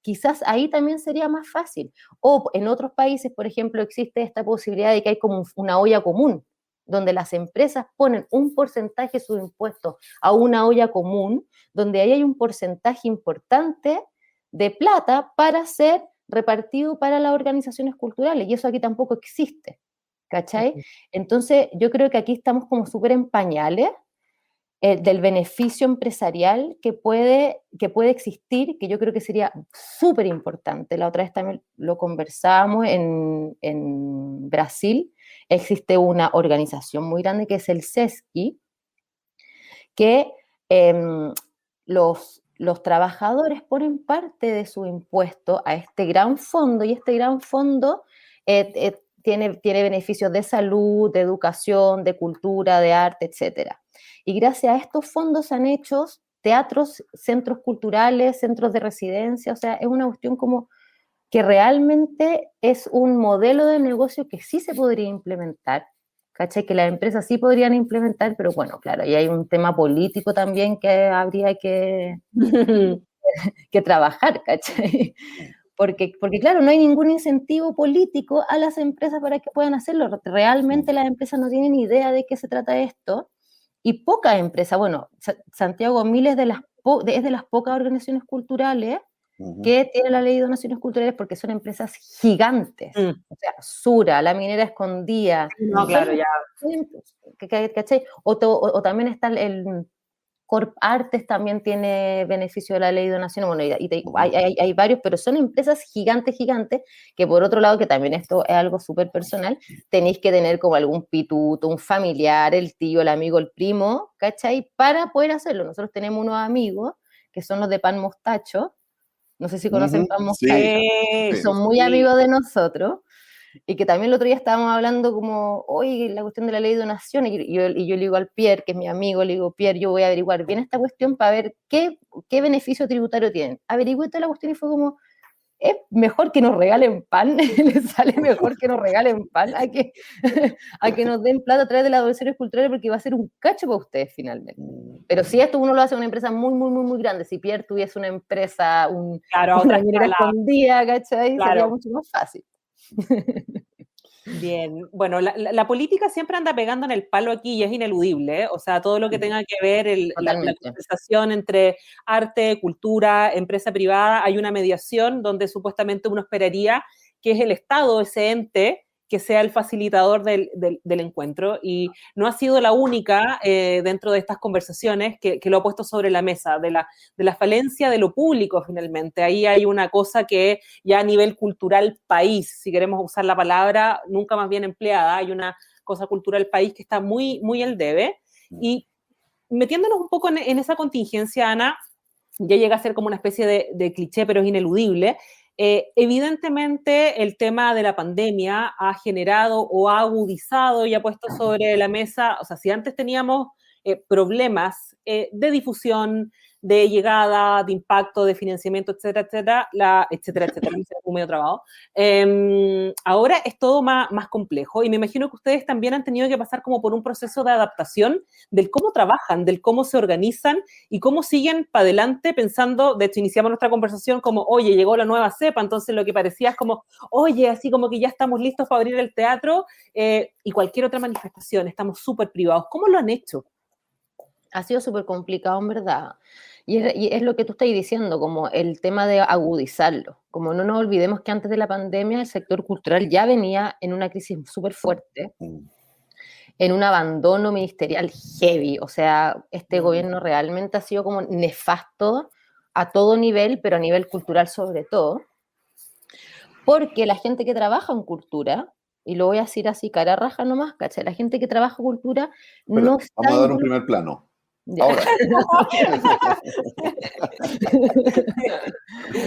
quizás ahí también sería más fácil. O en otros países, por ejemplo, existe esta posibilidad de que hay como una olla común, donde las empresas ponen un porcentaje de sus impuestos a una olla común, donde ahí hay un porcentaje importante de plata para ser repartido para las organizaciones culturales, y eso aquí tampoco existe, ¿cachai? Entonces, yo creo que aquí estamos como súper en pañales del beneficio empresarial que puede existir, que yo creo que sería súper importante. La otra vez también lo conversábamos en Brasil, existe una organización muy grande que es el SESC, que los trabajadores ponen parte de su impuesto a este gran fondo, y este gran fondo tiene beneficios de salud, de educación, de cultura, de arte, etc. Y gracias a estos fondos se han hecho teatros, centros culturales, centros de residencia, o sea, es una cuestión como que realmente es un modelo de negocio que sí se podría implementar, ¿cachai? Que las empresas sí podrían implementar, pero bueno, claro, y hay un tema político también que habría que trabajar, ¿cachai? Porque, claro, no hay ningún incentivo político a las empresas para que puedan hacerlo. Realmente las empresas no tienen idea de qué se trata esto, y pocas empresas, bueno, Santiago Miles es de las pocas organizaciones culturales que tiene la ley de donaciones culturales, porque son empresas gigantes. O sea, Sura, La Minera Escondida. No, claro, ya. ¿Cachai? O también está el Corp Artes, también tiene beneficio de la ley de donaciones. Bueno, hay varios, pero son empresas gigantes, que por otro lado, que también esto es algo súper personal, tenéis que tener como algún pituto, un familiar, el tío, el amigo, el primo, ¿cachai? Para poder hacerlo. Nosotros tenemos unos amigos que son los de Pan Mostacho. No sé si conocen Pan Mostacho, que son muy amigos de nosotros, y que también el otro día estábamos hablando como, oye, la cuestión de la ley de donaciones, y yo le digo al Pierre, que es mi amigo, le digo, Pierre, yo voy a averiguar bien esta cuestión para ver qué beneficio tributario tienen. Averigüé toda la cuestión y fue como, es mejor que nos regalen pan, les sale mejor que nos regalen pan a que nos den plata a través de las donaciones culturales, porque va a ser un cacho para ustedes finalmente. Pero si esto uno lo hace en una empresa muy, muy, muy, muy grande, si Pierre tuviese una empresa, una minera escondida, ¿cachai? Claro. Sería mucho más fácil. Bien, bueno, la política siempre anda pegando en el palo aquí y es ineludible, ¿eh? O sea, todo lo que tenga que ver la conversación entre arte, cultura, empresa privada, hay una mediación donde supuestamente uno esperaría que es el Estado, ese ente, que sea el facilitador del encuentro, y no ha sido la única dentro de estas conversaciones que lo ha puesto sobre la mesa, de la falencia de lo público finalmente. Ahí hay una cosa que ya a nivel cultural país, si queremos usar la palabra nunca más bien empleada, hay una cosa cultural país que está muy, muy al debe, y metiéndonos un poco en esa contingencia, Ana, ya llega a ser como una especie de cliché, pero es ineludible. Evidentemente el tema de la pandemia ha generado o ha agudizado y ha puesto sobre la mesa, o sea, si antes teníamos problemas de difusión, de llegada, de impacto, de financiamiento, etcétera, me quedé medio trabado. Ahora es todo más complejo, y me imagino que ustedes también han tenido que pasar como por un proceso de adaptación del cómo trabajan, del cómo se organizan y cómo siguen para adelante pensando. De hecho, iniciamos nuestra conversación como, oye, llegó la nueva cepa, entonces lo que parecía es como, oye, así como que ya estamos listos para abrir el teatro y cualquier otra manifestación, estamos súper privados. ¿Cómo lo han hecho? Ha sido súper complicado, en verdad. Y es lo que tú estás diciendo, como el tema de agudizarlo. Como no nos olvidemos que antes de la pandemia el sector cultural ya venía en una crisis súper fuerte, en un abandono ministerial heavy. O sea, este gobierno realmente ha sido como nefasto a todo nivel, pero a nivel cultural sobre todo. Porque la gente que trabaja en cultura, y lo voy a decir así, cara raja nomás, ¿cachai? La gente que trabaja en cultura no está... Vamos a dar un primer plano. Ya. Ahora.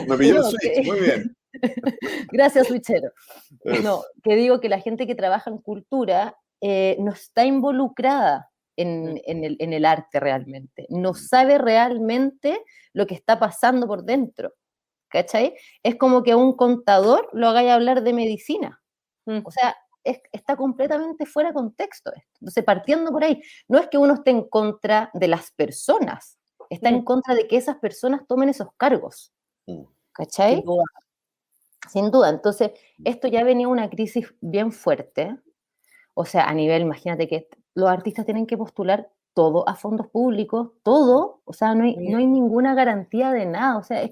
Me pilló el switch, muy bien. Gracias, switchero. No, que digo que la gente que trabaja en cultura no está involucrada en el arte realmente, no sabe realmente lo que está pasando por dentro, ¿cachai? Es como que a un contador lo hagáis hablar de medicina. O sea, está completamente fuera de contexto esto. Entonces, partiendo por ahí, no es que uno esté en contra de las personas, está en contra de que esas personas tomen esos cargos. ¿Cachai? Sin duda. Sin duda. Entonces, esto ya venía una crisis bien fuerte. O sea, a nivel, imagínate que los artistas tienen que postular todo a fondos públicos, todo. O sea, no hay ninguna garantía de nada. O sea,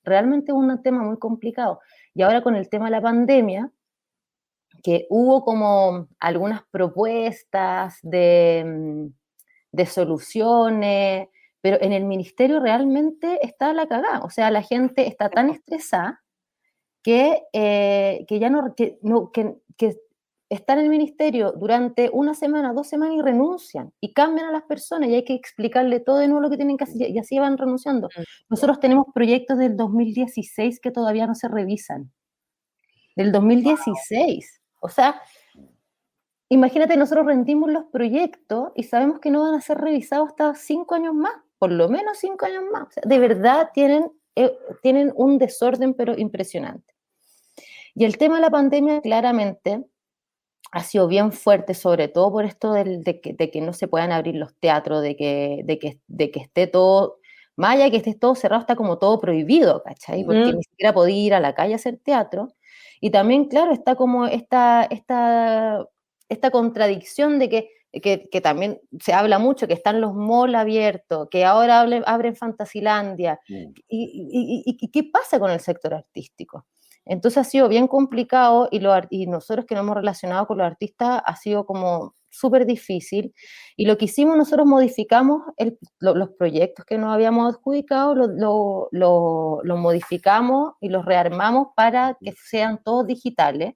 realmente es un tema muy complicado. Y ahora con el tema de la pandemia, que hubo como algunas propuestas de soluciones, pero en el ministerio realmente está la cagada. O sea, la gente está tan estresada que está en el ministerio durante una semana, 2 semanas y renuncian y cambian a las personas, y hay que explicarle todo de nuevo lo que tienen que hacer, y así van renunciando. Nosotros tenemos proyectos del 2016 que todavía no se revisan. Del 2016. O sea, imagínate, nosotros rendimos los proyectos y sabemos que no van a ser revisados hasta 5 años más, por lo menos 5 años más. O sea, de verdad tienen un desorden, pero impresionante. Y el tema de la pandemia claramente ha sido bien fuerte, sobre todo por esto de que no se puedan abrir los teatros, de que esté todo, más allá de que esté todo cerrado, está como todo prohibido, ¿cachai? Porque ni siquiera podía ir a la calle a hacer teatro. Y también, claro, está como esta contradicción de que también se habla mucho, que están los malls abiertos, que ahora abren Fantasilandia. ¿Y qué pasa con el sector artístico? Entonces ha sido bien complicado y nosotros que nos hemos relacionado con los artistas ha sido como súper difícil. Y lo que hicimos, nosotros modificamos los proyectos que nos habíamos adjudicado, los modificamos y los rearmamos para que sean todos digitales.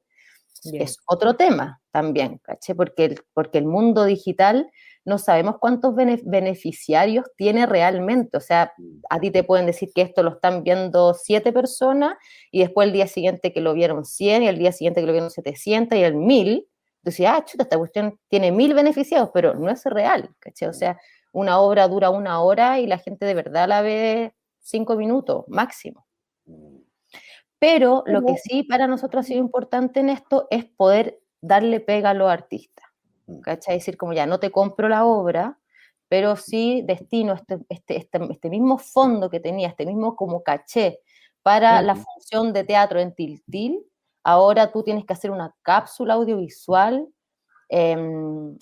Bien. Es otro tema también, ¿caché? Porque el mundo digital no sabemos cuántos beneficiarios tiene realmente. O sea, a ti te pueden decir que esto lo están viendo 7 personas y después el día siguiente que lo vieron 100 y el día siguiente que lo vieron 700 y el 1000. Entonces, chuta, esta cuestión tiene 1000 beneficiados, pero no es real, ¿caché? O sea, una obra dura 1 hora y la gente de verdad la ve 5 minutos máximo. Pero lo que sí para nosotros ha sido importante en esto es poder darle pega a los artistas, ¿cachai? Es decir, como ya no te compro la obra, pero sí destino este mismo fondo que tenía, este mismo como caché para la función de teatro en Tiltil, ahora tú tienes que hacer una cápsula audiovisual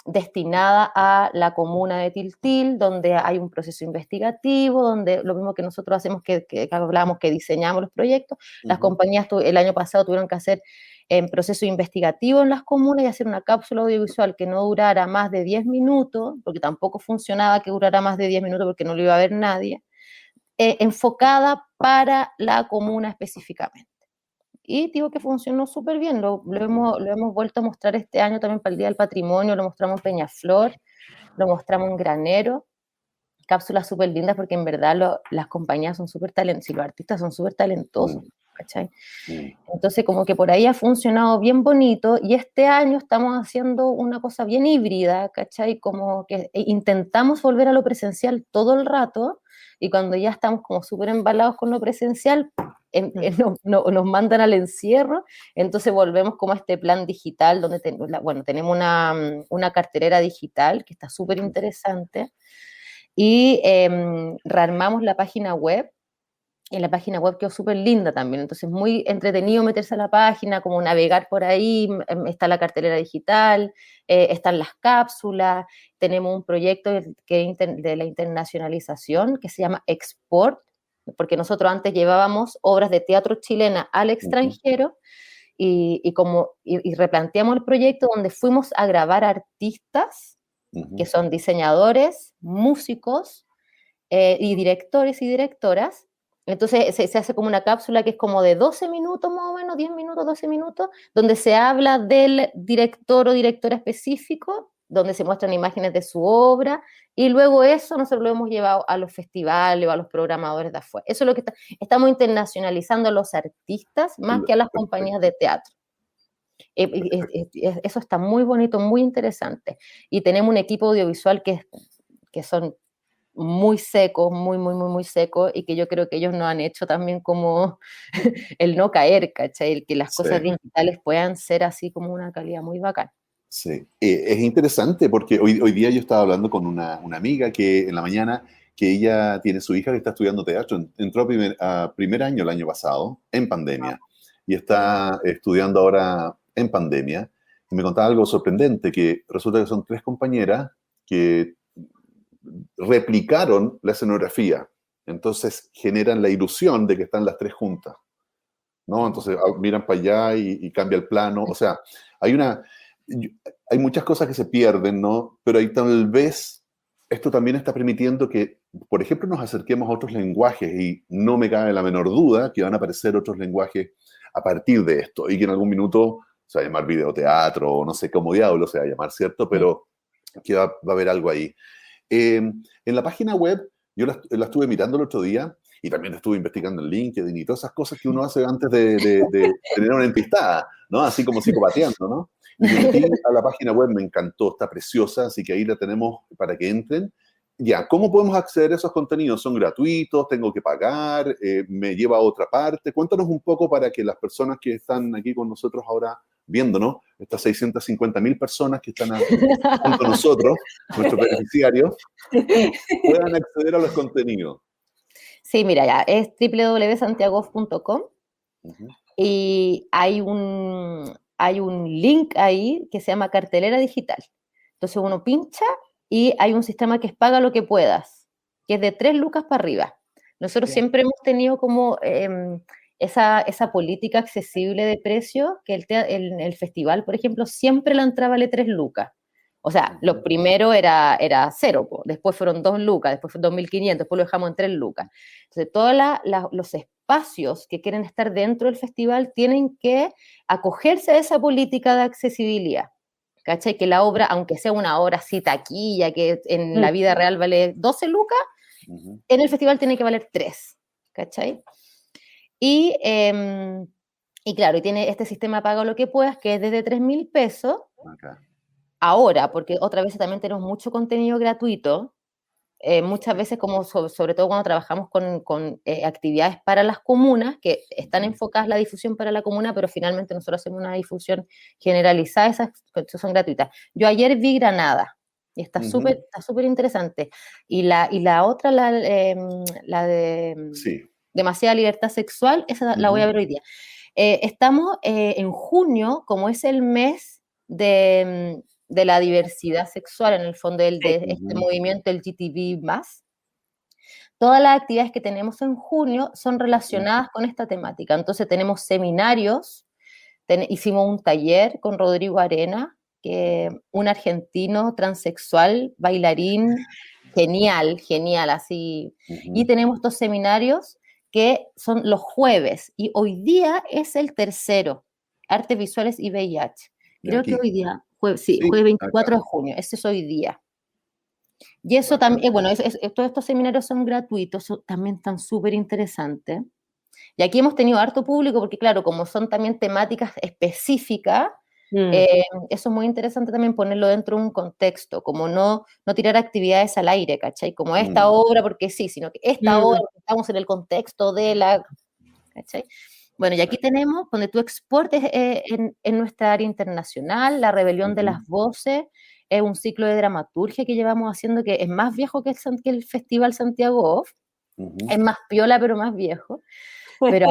destinada a la comuna de Tiltil, donde hay un proceso investigativo, donde lo mismo que nosotros hacemos, que hablamos, que diseñamos los proyectos, las compañías el año pasado tuvieron que hacer proceso investigativo en las comunas y hacer una cápsula audiovisual que no durara más de 10 minutos, porque tampoco funcionaba que durara más de 10 minutos porque no lo iba a ver nadie, enfocada para la comuna específicamente. Y digo que funcionó súper bien, lo hemos vuelto a mostrar este año también para el Día del Patrimonio, lo mostramos en Peñaflor, lo mostramos en Granero, cápsulas súper lindas porque en verdad las compañías son súper talentosas, y los artistas son súper talentosos, ¿cachai? Entonces como que por ahí ha funcionado bien bonito y este año estamos haciendo una cosa bien híbrida, ¿cachai? Como que intentamos volver a lo presencial todo el rato y cuando ya estamos como súper embalados con lo presencial, nos mandan al encierro, entonces volvemos como a este plan digital donde tenemos una cartelera digital que está súper interesante y rearmamos la página web. En la página web quedó súper linda también, entonces muy entretenido meterse a la página, como navegar por ahí, está la cartelera digital, están las cápsulas, tenemos un proyecto de la internacionalización que se llama Export, porque nosotros antes llevábamos obras de teatro chilena al extranjero y replanteamos el proyecto donde fuimos a grabar artistas que son diseñadores, músicos y directores y directoras. Entonces se hace como una cápsula que es como de 12 minutos más o menos, 10 minutos, 12 minutos, donde se habla del director o directora específico, donde se muestran imágenes de su obra, y luego eso nosotros lo hemos llevado a los festivales o a los programadores de afuera. Eso es lo que estamos internacionalizando a los artistas más que a las compañías de teatro. Eso está muy bonito, muy interesante. Y tenemos un equipo audiovisual que son muy secos, muy secos, y que yo creo que ellos nos han hecho también como el no caer, ¿cachai? El que las cosas digitales puedan ser así como una calidad muy bacana. Sí, es interesante porque hoy día yo estaba hablando con una amiga que en la mañana, que ella tiene su hija que está estudiando teatro, entró a primer año el año pasado, en pandemia, y está estudiando ahora en pandemia, y me contaba algo sorprendente, que resulta que son 3 compañeras que replicaron la escenografía, entonces generan la ilusión de que están las 3 juntas, ¿no? Entonces miran para allá y cambia el plano, o sea, hay muchas cosas que se pierden, ¿no? Pero ahí tal vez esto también está permitiendo que, por ejemplo, nos acerquemos a otros lenguajes y no me cabe la menor duda que van a aparecer otros lenguajes a partir de esto y que en algún minuto se va a llamar videoteatro o no sé cómo diablo se va a llamar, ¿cierto? Pero que va a haber algo ahí. En la página web, yo la estuve mirando el otro día y también estuve investigando en LinkedIn y todas esas cosas que uno hace antes de tener una entistada, ¿no? Así como psicopateando, ¿no? Y me metí a la página web, me encantó, está preciosa, así que ahí la tenemos para que entren. Ya, ¿cómo podemos acceder a esos contenidos? ¿Son gratuitos? ¿Tengo que pagar? ¿Me lleva a otra parte? Cuéntanos un poco para que las personas que están aquí con nosotros ahora viéndonos, estas 650.000 personas que están junto a nosotros, nuestros beneficiarios, puedan acceder a los contenidos. Sí, mira, ya, es www.santiagof.com Uh-huh. y hay un link ahí que se llama cartelera digital. Entonces uno pincha y hay un sistema que es paga lo que puedas, que es de 3 lucas para arriba. Nosotros siempre hemos tenido como esa política accesible de precio, que el festival, por ejemplo, siempre la entrada vale 3 lucas. O sea, lo primero era 0, después fueron 2 lucas, después fueron 2.500, después lo dejamos en 3 lucas. Entonces, todos los espacios que quieren estar dentro del festival tienen que acogerse a esa política de accesibilidad. ¿Cachai? Que la obra, aunque sea una obra así taquilla, que en la vida real vale 12 lucas, en el festival tiene que valer 3. ¿Cachai? Y claro, y tiene este sistema paga lo que puedas, que es desde 3.000 pesos. Okay. Ahora, porque otra vez también tenemos mucho contenido gratuito, muchas veces, como sobre todo cuando trabajamos con actividades para las comunas, que están enfocadas la difusión para la comuna, pero finalmente nosotros hacemos una difusión generalizada, esas son gratuitas. Yo ayer vi Granada, y está súper interesante. Y la otra, la de sí. Demasiada libertad sexual, esa la voy a ver hoy día. Estamos en junio, como es el mes de la diversidad sexual, en el fondo de este movimiento LGTB+. Todas las actividades que tenemos en junio son relacionadas con esta temática. Entonces tenemos seminarios, hicimos un taller con Rodrigo Arena, un argentino transexual, bailarín, genial, así. Y tenemos estos seminarios que son los jueves, y hoy día es el tercero, Artes Visuales y VIH. Creo que hoy día, jueves 24 de junio, ese es hoy día. Y eso también, bueno, todos estos seminarios son gratuitos, también están súper interesantes. Y aquí hemos tenido harto público, porque claro, como son también temáticas específicas, eso es muy interesante también ponerlo dentro de un contexto, como no tirar actividades al aire, ¿cachai? Como esta obra porque sí, sino que esta obra, estamos en el contexto de la... ¿cachai? Bueno, y aquí tenemos, donde tú exportes en nuestra área internacional, La Rebelión de las Voces, es un ciclo de dramaturgia que llevamos haciendo, que es más viejo que el Festival Santiago Off, es más piola pero más viejo, pero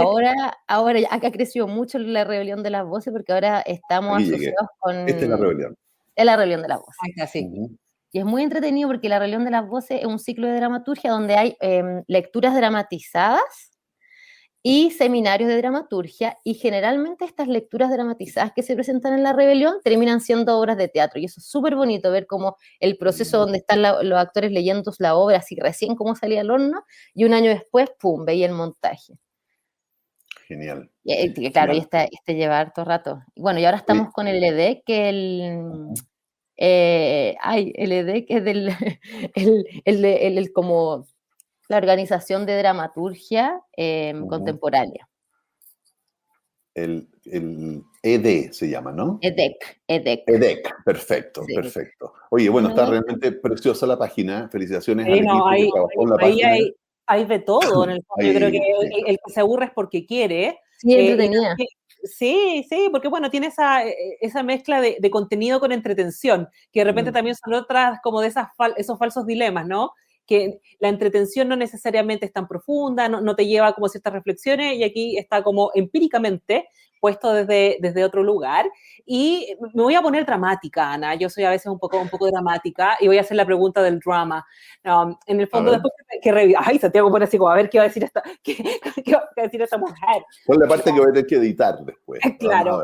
ahora ya ha crecido mucho La Rebelión de las Voces, porque ahora estamos asociados con... Esta es La Rebelión. Es La Rebelión de las Voces. Ahí está, sí. Y es muy entretenido porque La Rebelión de las Voces es un ciclo de dramaturgia donde hay lecturas dramatizadas y seminarios de dramaturgia, y generalmente estas lecturas dramatizadas que se presentan en La Rebelión terminan siendo obras de teatro, y eso es súper bonito ver cómo el proceso donde están los actores leyendo la obra, así recién como salía al horno, y un año después, pum, veía el montaje. Genial. Y, claro, genial. Y este lleva harto rato. Y bueno, y ahora estamos con el EDEC, que el EDEC es como la Organización de Dramaturgia Contemporánea. El ED se llama, ¿no? EDEC, perfecto, sí. Perfecto. Oye, bueno, está realmente preciosa la página. Felicitaciones al equipo que trabajó en la página. Hay de todo, en el fondo. Yo creo que el que se aburre es porque quiere. Sí, entretenida. Sí, porque bueno, tiene esa mezcla de contenido con entretención, que de repente también son otras como de esos falsos dilemas, ¿no? Que la entretención no necesariamente es tan profunda, no te lleva como ciertas reflexiones, y aquí está como empíricamente puesto desde otro lugar. Y me voy a poner dramática, Ana, yo soy a veces un poco dramática, y voy a hacer la pregunta del drama. En el fondo, después ay, Santiago pone así como, a ver qué va a decir qué va a decir esta mujer. ¿Cuál es la parte que voy a tener que editar después? Claro,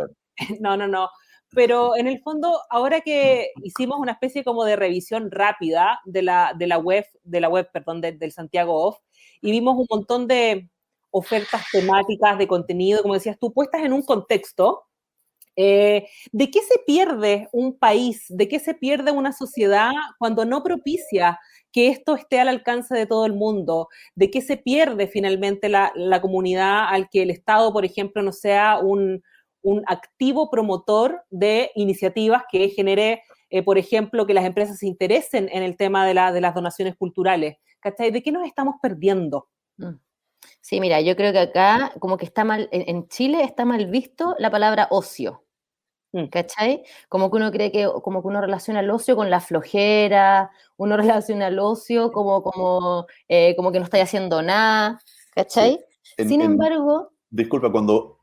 no. Pero en el fondo, ahora que hicimos una especie como de revisión rápida de la web, del Santiago Off, y vimos un montón de ofertas temáticas de contenido, como decías tú, puestas en un contexto, ¿De qué se pierde un país? ¿De qué se pierde una sociedad cuando no propicia que esto esté al alcance de todo el mundo? ¿De qué se pierde finalmente la comunidad al que el Estado, por ejemplo, no sea un activo promotor de iniciativas que genere, por ejemplo, que las empresas se interesen en el tema de las donaciones culturales? ¿Cachai? ¿De qué nos estamos perdiendo? Sí, mira, yo creo que acá como que está mal, en Chile está mal visto la palabra ocio. ¿Cachai? Como que uno cree que, como que uno relaciona el ocio con la flojera, uno relaciona el ocio como que no estáis haciendo nada, ¿cachai? Sí. Sin embargo... Disculpa, cuando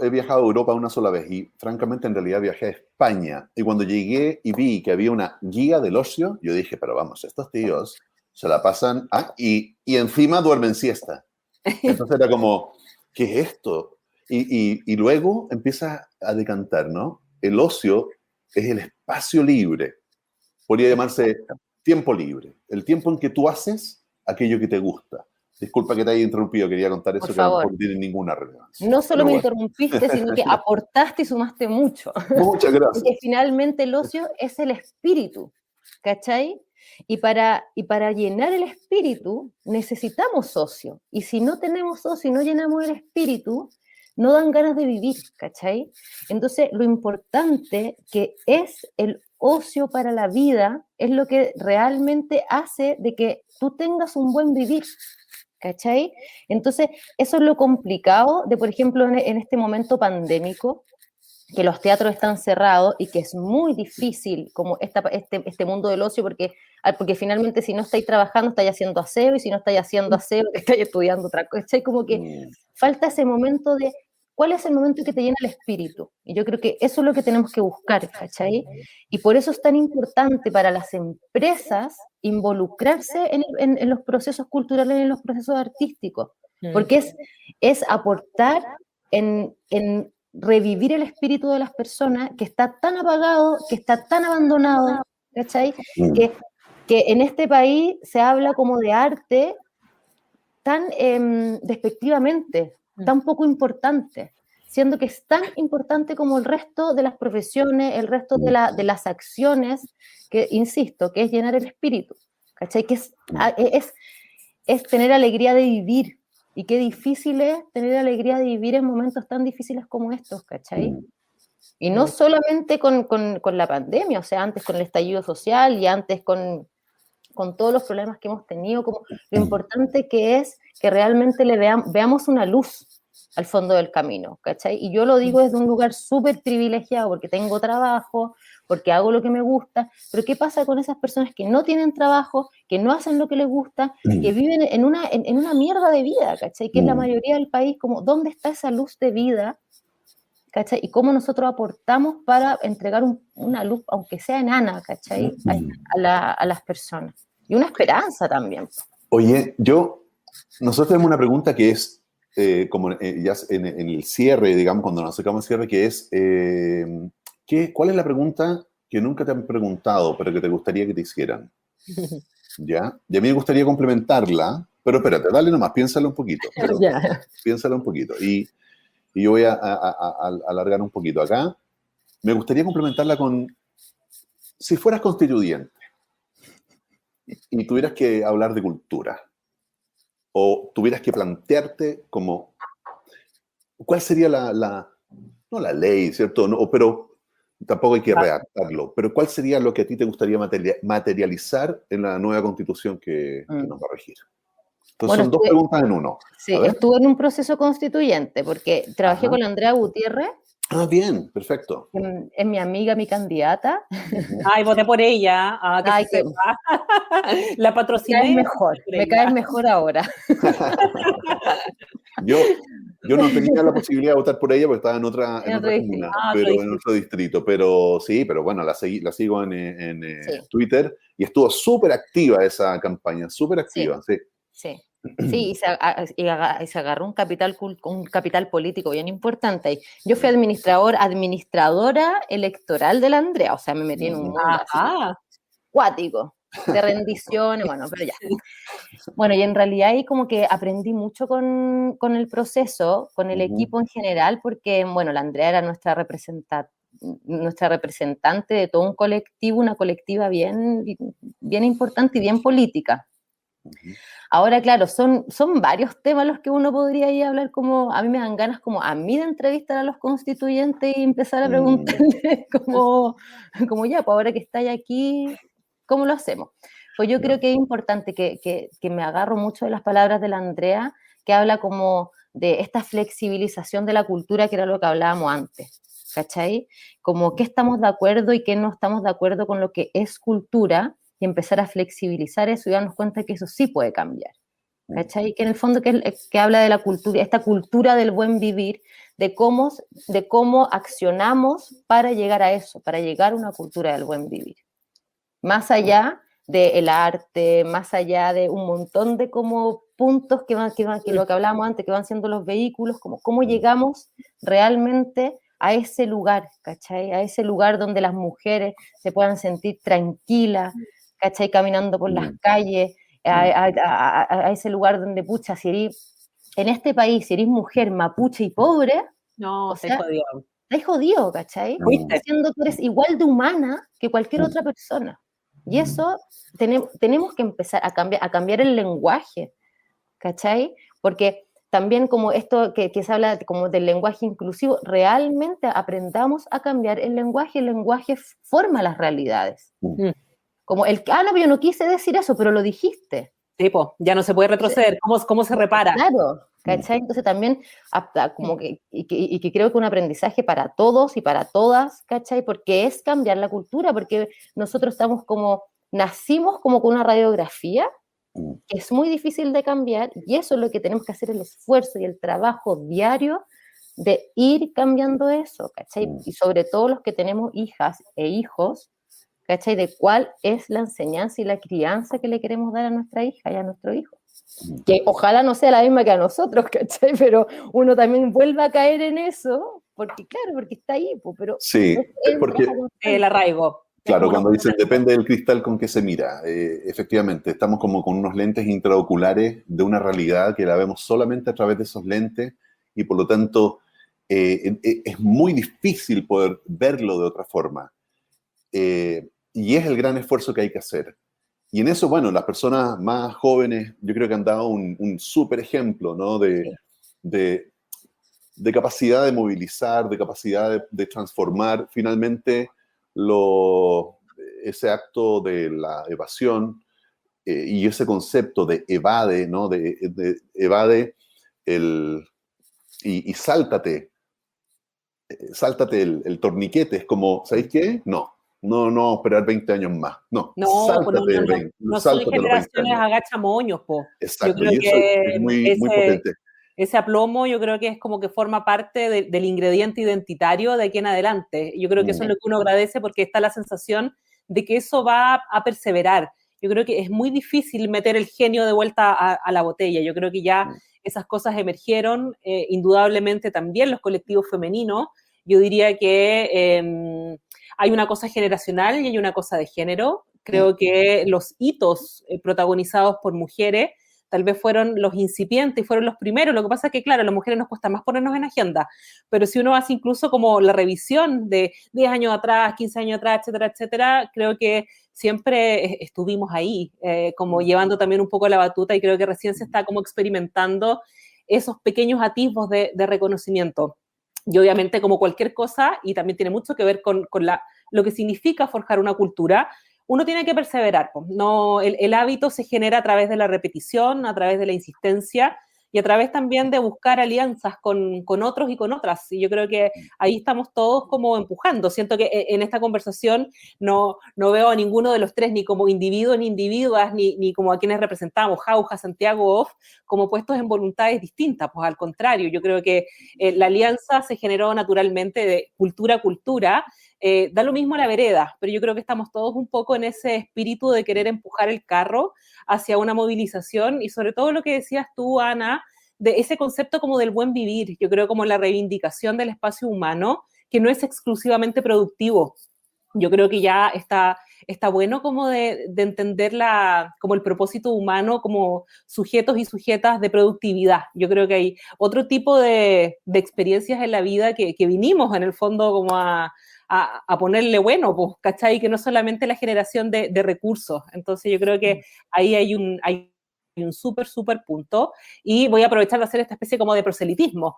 he viajado a Europa una sola vez y francamente en realidad viajé a España y cuando llegué y vi que había una guía del ocio, yo dije, pero vamos, estos tíos se la pasan y encima duermen siesta. Entonces era como, ¿qué es esto? Y luego empieza a decantar, ¿no? El ocio es el espacio libre. Podría llamarse tiempo libre. El tiempo en que tú haces aquello que te gusta. Disculpa que te haya interrumpido, quería contar eso que a lo mejor no tiene ninguna relevancia. No solo me interrumpiste, sino que aportaste y sumaste mucho. Muchas gracias. Porque finalmente el ocio es el espíritu, ¿cachai? Y para llenar el espíritu necesitamos ocio. Y si no tenemos ocio y no llenamos el espíritu, no dan ganas de vivir, ¿cachai? Entonces, lo importante que es el ocio para la vida es lo que realmente hace de que tú tengas un buen vivir, ¿cachai? Entonces, eso es lo complicado de, por ejemplo, en este momento pandémico, que los teatros están cerrados y que es muy difícil como este mundo del ocio, porque finalmente si no estáis trabajando, estáis haciendo aseo, y si no estáis haciendo aseo, estáis estudiando otra cosa, ¿cachai? Como que falta ese momento de, ¿cuál es el momento que te llena el espíritu? Y yo creo que eso es lo que tenemos que buscar, ¿cachai? Y por eso es tan importante para las empresas involucrarse en los procesos culturales, en los procesos artísticos, porque es aportar en revivir el espíritu de las personas que está tan apagado, que está tan abandonado, ¿cachai? Que en este país se habla como de arte tan despectivamente, tan poco importante, siendo que es tan importante como el resto de las profesiones, el resto de las acciones, que, insisto, que es llenar el espíritu, ¿cachai? Que es tener alegría de vivir. Y qué difícil es tener alegría de vivir en momentos tan difíciles como estos, ¿cachai? Y no solamente con la pandemia, o sea, antes con el estallido social y antes con todos los problemas que hemos tenido, como lo importante que es que realmente veamos una luz al fondo del camino, ¿cachai? Y yo lo digo desde un lugar súper privilegiado, porque tengo trabajo, porque hago lo que me gusta, pero ¿qué pasa con esas personas que no tienen trabajo, que no hacen lo que les gusta, que viven en una mierda de vida, ¿cachai? Que es la mayoría del país, como, ¿dónde está esa luz de vida? ¿Cachai? Y cómo nosotros aportamos para entregar una luz, aunque sea enana, ¿cachai? A las personas. Y una esperanza también. Oye, nosotros tenemos una pregunta que es, como ya en el cierre, digamos, cuando nos acercamos al cierre, que es, ¿cuál es la pregunta que nunca te han preguntado, pero que te gustaría que te hicieran? ¿Ya? Y a mí me gustaría complementarla, pero espérate, dale nomás, piénsalo un poquito. Piénsalo un poquito. Y yo voy a alargar un poquito acá. Me gustaría complementarla con, si fueras constituyente y tuvieras que hablar de cultura, o tuvieras que plantearte como, ¿cuál sería no la ley, ¿cierto? No, pero tampoco hay que redactarlo, pero ¿cuál sería lo que a ti te gustaría materializar en la nueva constitución que nos va a regir? Entonces son dos preguntas en uno. Sí, estuve en un proceso constituyente, porque trabajé con Andrea Gutiérrez. Ah, bien, perfecto. Es mi amiga, mi candidata. Ay, voté por ella. Ay, que la patrociné. Me caes mejor ahora. Yo no tenía la posibilidad de votar por ella porque estaba en otra comuna, pero en otro distrito. Pero sí, pero bueno, la sigo en Twitter y estuvo súper activa esa campaña, súper activa, sí. Sí, y se agarró un capital político bien importante. Yo fui administradora electoral de la Andrea, o sea, me metí en un mundo así, cuático. de rendición, bueno, pero ya. Bueno, y en realidad ahí como que aprendí mucho con el proceso, con el equipo en general, porque, bueno, la Andrea era nuestra representante de todo un colectivo, una colectiva bien importante y bien política. Ahora, claro, son varios temas los que uno podría ir a hablar, como, a mí me dan ganas como a mí de entrevistar a los constituyentes y empezar a preguntarles como ya, pues ahora que estáis aquí, ¿cómo lo hacemos? Pues yo creo que es importante que me agarro mucho de las palabras de la Andrea, que habla como de esta flexibilización de la cultura, que era lo que hablábamos antes, ¿cachai? Como qué estamos de acuerdo y qué no estamos de acuerdo con lo que es cultura, y empezar a flexibilizar eso y darnos cuenta que eso sí puede cambiar, ¿cachai? Que en el fondo que habla de la cultura, esta cultura del buen vivir, de cómo accionamos para llegar a eso, para llegar a una cultura del buen vivir. Más allá del arte, más allá de un montón de como puntos que lo que hablábamos antes, que van siendo los vehículos, como cómo llegamos realmente a ese lugar, ¿cachai? A ese lugar donde las mujeres se puedan sentir tranquilas, ¿cachai? Caminando por las calles, a ese lugar donde, pucha, si eres, en este país, si eres mujer mapuche y pobre, No, o sea, jodido. estás jodido, ¿cachai? Siendo que eres igual de humana que cualquier otra persona. Y eso tenemos que empezar a cambiar el lenguaje, ¿cachai? Porque también como esto que se habla como del lenguaje inclusivo, realmente aprendamos a cambiar el lenguaje forma las realidades. Como no, pero yo no quise decir eso, pero lo dijiste. Sí, pues, ya no se puede retroceder. ¿Cómo se repara? Claro, ¿cachai? Entonces también, como que creo que un aprendizaje para todos y para todas, ¿cachai? Porque es cambiar la cultura, porque nosotros nacimos como con una radiografía que es muy difícil de cambiar, y eso es lo que tenemos que hacer, el esfuerzo y el trabajo diario de ir cambiando eso, ¿cachai? Y sobre todo los que tenemos hijas e hijos, ¿cachai? De cuál es la enseñanza y la crianza que le queremos dar a nuestra hija y a nuestro hijo. Que ojalá no sea la misma que a nosotros, ¿cachai? Pero uno también vuelve a caer en eso, porque está ahí, pero sí, porque el arraigo. Claro, cuando dicen depende del cristal con que se mira, efectivamente, estamos como con unos lentes intraoculares de una realidad que la vemos solamente a través de esos lentes, y por lo tanto es muy difícil poder verlo de otra forma. Y es el gran esfuerzo que hay que hacer. Y en eso, bueno, las personas más jóvenes, yo creo que han dado un súper ejemplo, ¿no? De capacidad de movilizar, de capacidad de transformar finalmente ese acto de la evasión y ese concepto de evade, ¿no? De evade y sáltate el torniquete. Es como, ¿sabéis qué? No, esperar 20 años más. No, sáltate no son sáltate generaciones agachamoños, po. Exacto, yo creo y eso que es muy potente. Ese aplomo yo creo que es como que forma parte del ingrediente identitario de aquí en adelante. Yo creo que eso es lo que uno agradece, porque está la sensación de que eso va a perseverar. Yo creo que es muy difícil meter el genio de vuelta a la botella. Yo creo que ya esas cosas emergieron, indudablemente también los colectivos femeninos. Yo diría que hay una cosa generacional y hay una cosa de género. Creo que los hitos protagonizados por mujeres tal vez fueron los incipientes y fueron los primeros. Lo que pasa es que, claro, a las mujeres nos cuesta más ponernos en agenda, pero si uno hace incluso como la revisión de 10 años atrás, 15 años atrás, etcétera, etcétera, creo que siempre estuvimos ahí, como llevando también un poco la batuta, y creo que recién se está como experimentando esos pequeños atisbos de reconocimiento. Y obviamente, como cualquier cosa, y también tiene mucho que ver con lo que significa forjar una cultura, uno tiene que perseverar. No, el hábito se genera a través de la repetición, a través de la insistencia y a través también de buscar alianzas con otros y con otras. Y yo creo que ahí estamos todos como empujando. Siento que en esta conversación no veo a ninguno de los tres, ni como individuos ni individuas, ni como a quienes representamos, Jauja, Santiago, Off, como puestos en voluntades distintas. Pues al contrario, yo creo que la alianza se generó naturalmente de cultura a cultura. Da lo mismo la vereda, pero yo creo que estamos todos un poco en ese espíritu de querer empujar el carro hacia una movilización, y sobre todo lo que decías tú, Ana, de ese concepto como del buen vivir. Yo creo como la reivindicación del espacio humano, que no es exclusivamente productivo. Yo creo que ya está está bueno como de entender como el propósito humano como sujetos y sujetas de productividad. Yo creo que hay otro tipo de experiencias en la vida que vinimos en el fondo como a ponerle bueno, pues, ¿cachai? Que no solamente la generación de recursos. Entonces yo creo que ahí hay un súper punto, y voy a aprovechar de hacer esta especie como de proselitismo.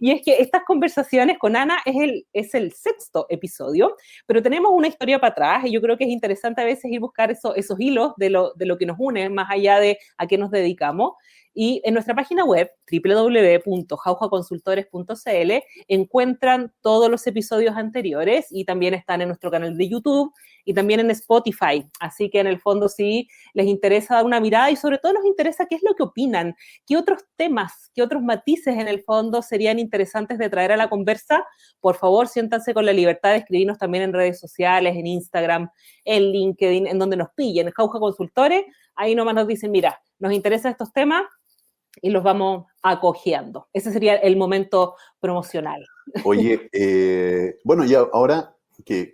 Y es que estas conversaciones con Ana es el sexto episodio, pero tenemos una historia para atrás, y yo creo que es interesante a veces ir a buscar esos hilos de lo que nos une, más allá de a qué nos dedicamos. Y en nuestra página web, www.jaujaconsultores.cl, encuentran todos los episodios anteriores, y también están en nuestro canal de YouTube y también en Spotify. Así que en el fondo, sí les interesa dar una mirada, y sobre todo nos interesa qué es lo que opinan, qué otros temas, qué otros matices en el fondo serían interesantes de traer a la conversa. Por favor, siéntanse con la libertad de escribirnos también en redes sociales, en Instagram, en LinkedIn, en donde nos pillen, Jauja Consultores. Ahí nomás nos dicen, mira, nos interesan estos temas, y los vamos acogiendo. Ese sería el momento promocional. Oye, bueno, ya ahora que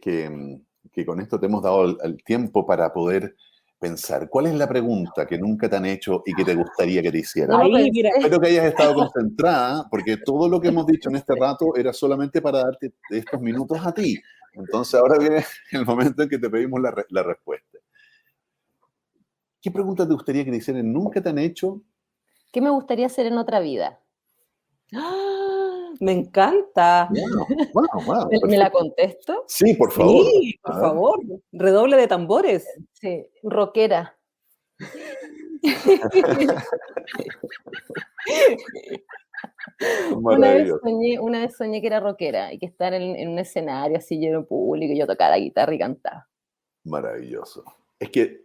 con esto te hemos dado el tiempo para poder pensar, ¿cuál es la pregunta que nunca te han hecho y que te gustaría que te hicieran? Ahí, mira. Espero que hayas estado concentrada, porque todo lo que hemos dicho en este rato era solamente para darte estos minutos a ti. Entonces ahora viene el momento en que te pedimos la respuesta. ¿Qué pregunta te gustaría que te hicieran? ¿Nunca te han hecho? ¿Qué me gustaría hacer en otra vida? ¡Ah! Me encanta. Wow, ¿Me la contesto? Sí, por favor. Sí, por favor. Redoble de tambores. Sí, rockera. Una vez soñé que era rockera y que estar en un escenario así lleno de público y yo tocaba la guitarra y cantaba. Maravilloso. Es que,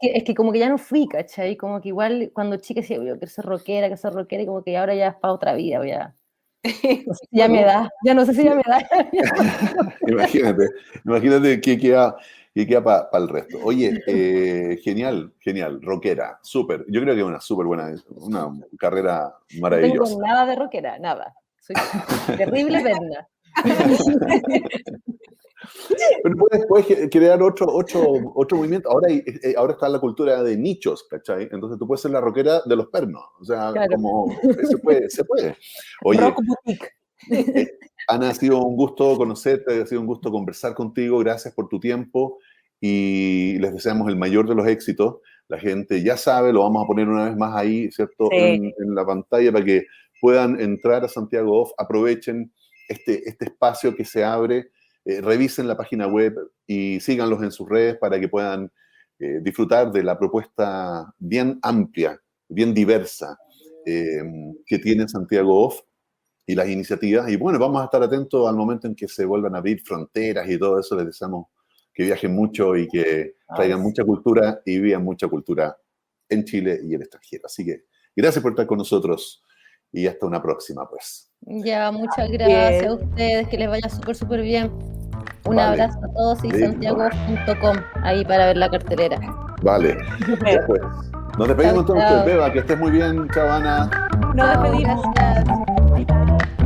es que como que ya no fui, ¿cachai? Como que igual cuando chica decía, yo quiero ser rockera, y como que ahora ya es para otra vida, ya. No sé si ya me da, ya no sé si ya me da. Imagínate que queda para el resto. Oye, genial, rockera, súper. Yo creo que es una súper buena, una carrera maravillosa. No tengo nada de rockera, nada. Soy terrible perna. Pero puedes crear otro movimiento. Ahora está la cultura de nichos, ¿cachai? Entonces tú puedes ser la rockera de los pernos. O sea, claro. Como se puede. Oye, Rock boutique. Ana, ha sido un gusto conocerte, ha sido un gusto conversar contigo. Gracias por tu tiempo y les deseamos el mayor de los éxitos. La gente ya sabe, lo vamos a poner una vez más ahí, ¿cierto? Sí. En la pantalla para que puedan entrar a Santiago Off, aprovechen este espacio que se abre. Revisen la página web y síganlos en sus redes para que puedan disfrutar de la propuesta bien amplia, bien diversa que tiene Santiago Off y las iniciativas. Y bueno, vamos a estar atentos al momento en que se vuelvan a abrir fronteras y todo eso. Les deseamos que viajen mucho y que traigan mucha cultura y vivan mucha cultura en Chile y en el extranjero. Así que gracias por estar con nosotros y hasta una próxima, pues. Ya, muchas gracias a ustedes, que les vaya súper bien. Un abrazo a todos y santiago.com ahí para ver la cartelera. Vale. Ya pues. Nos despedimos entonces, Beba, que estés muy bien. Chao, Ana. Nos despedimos. Gracias.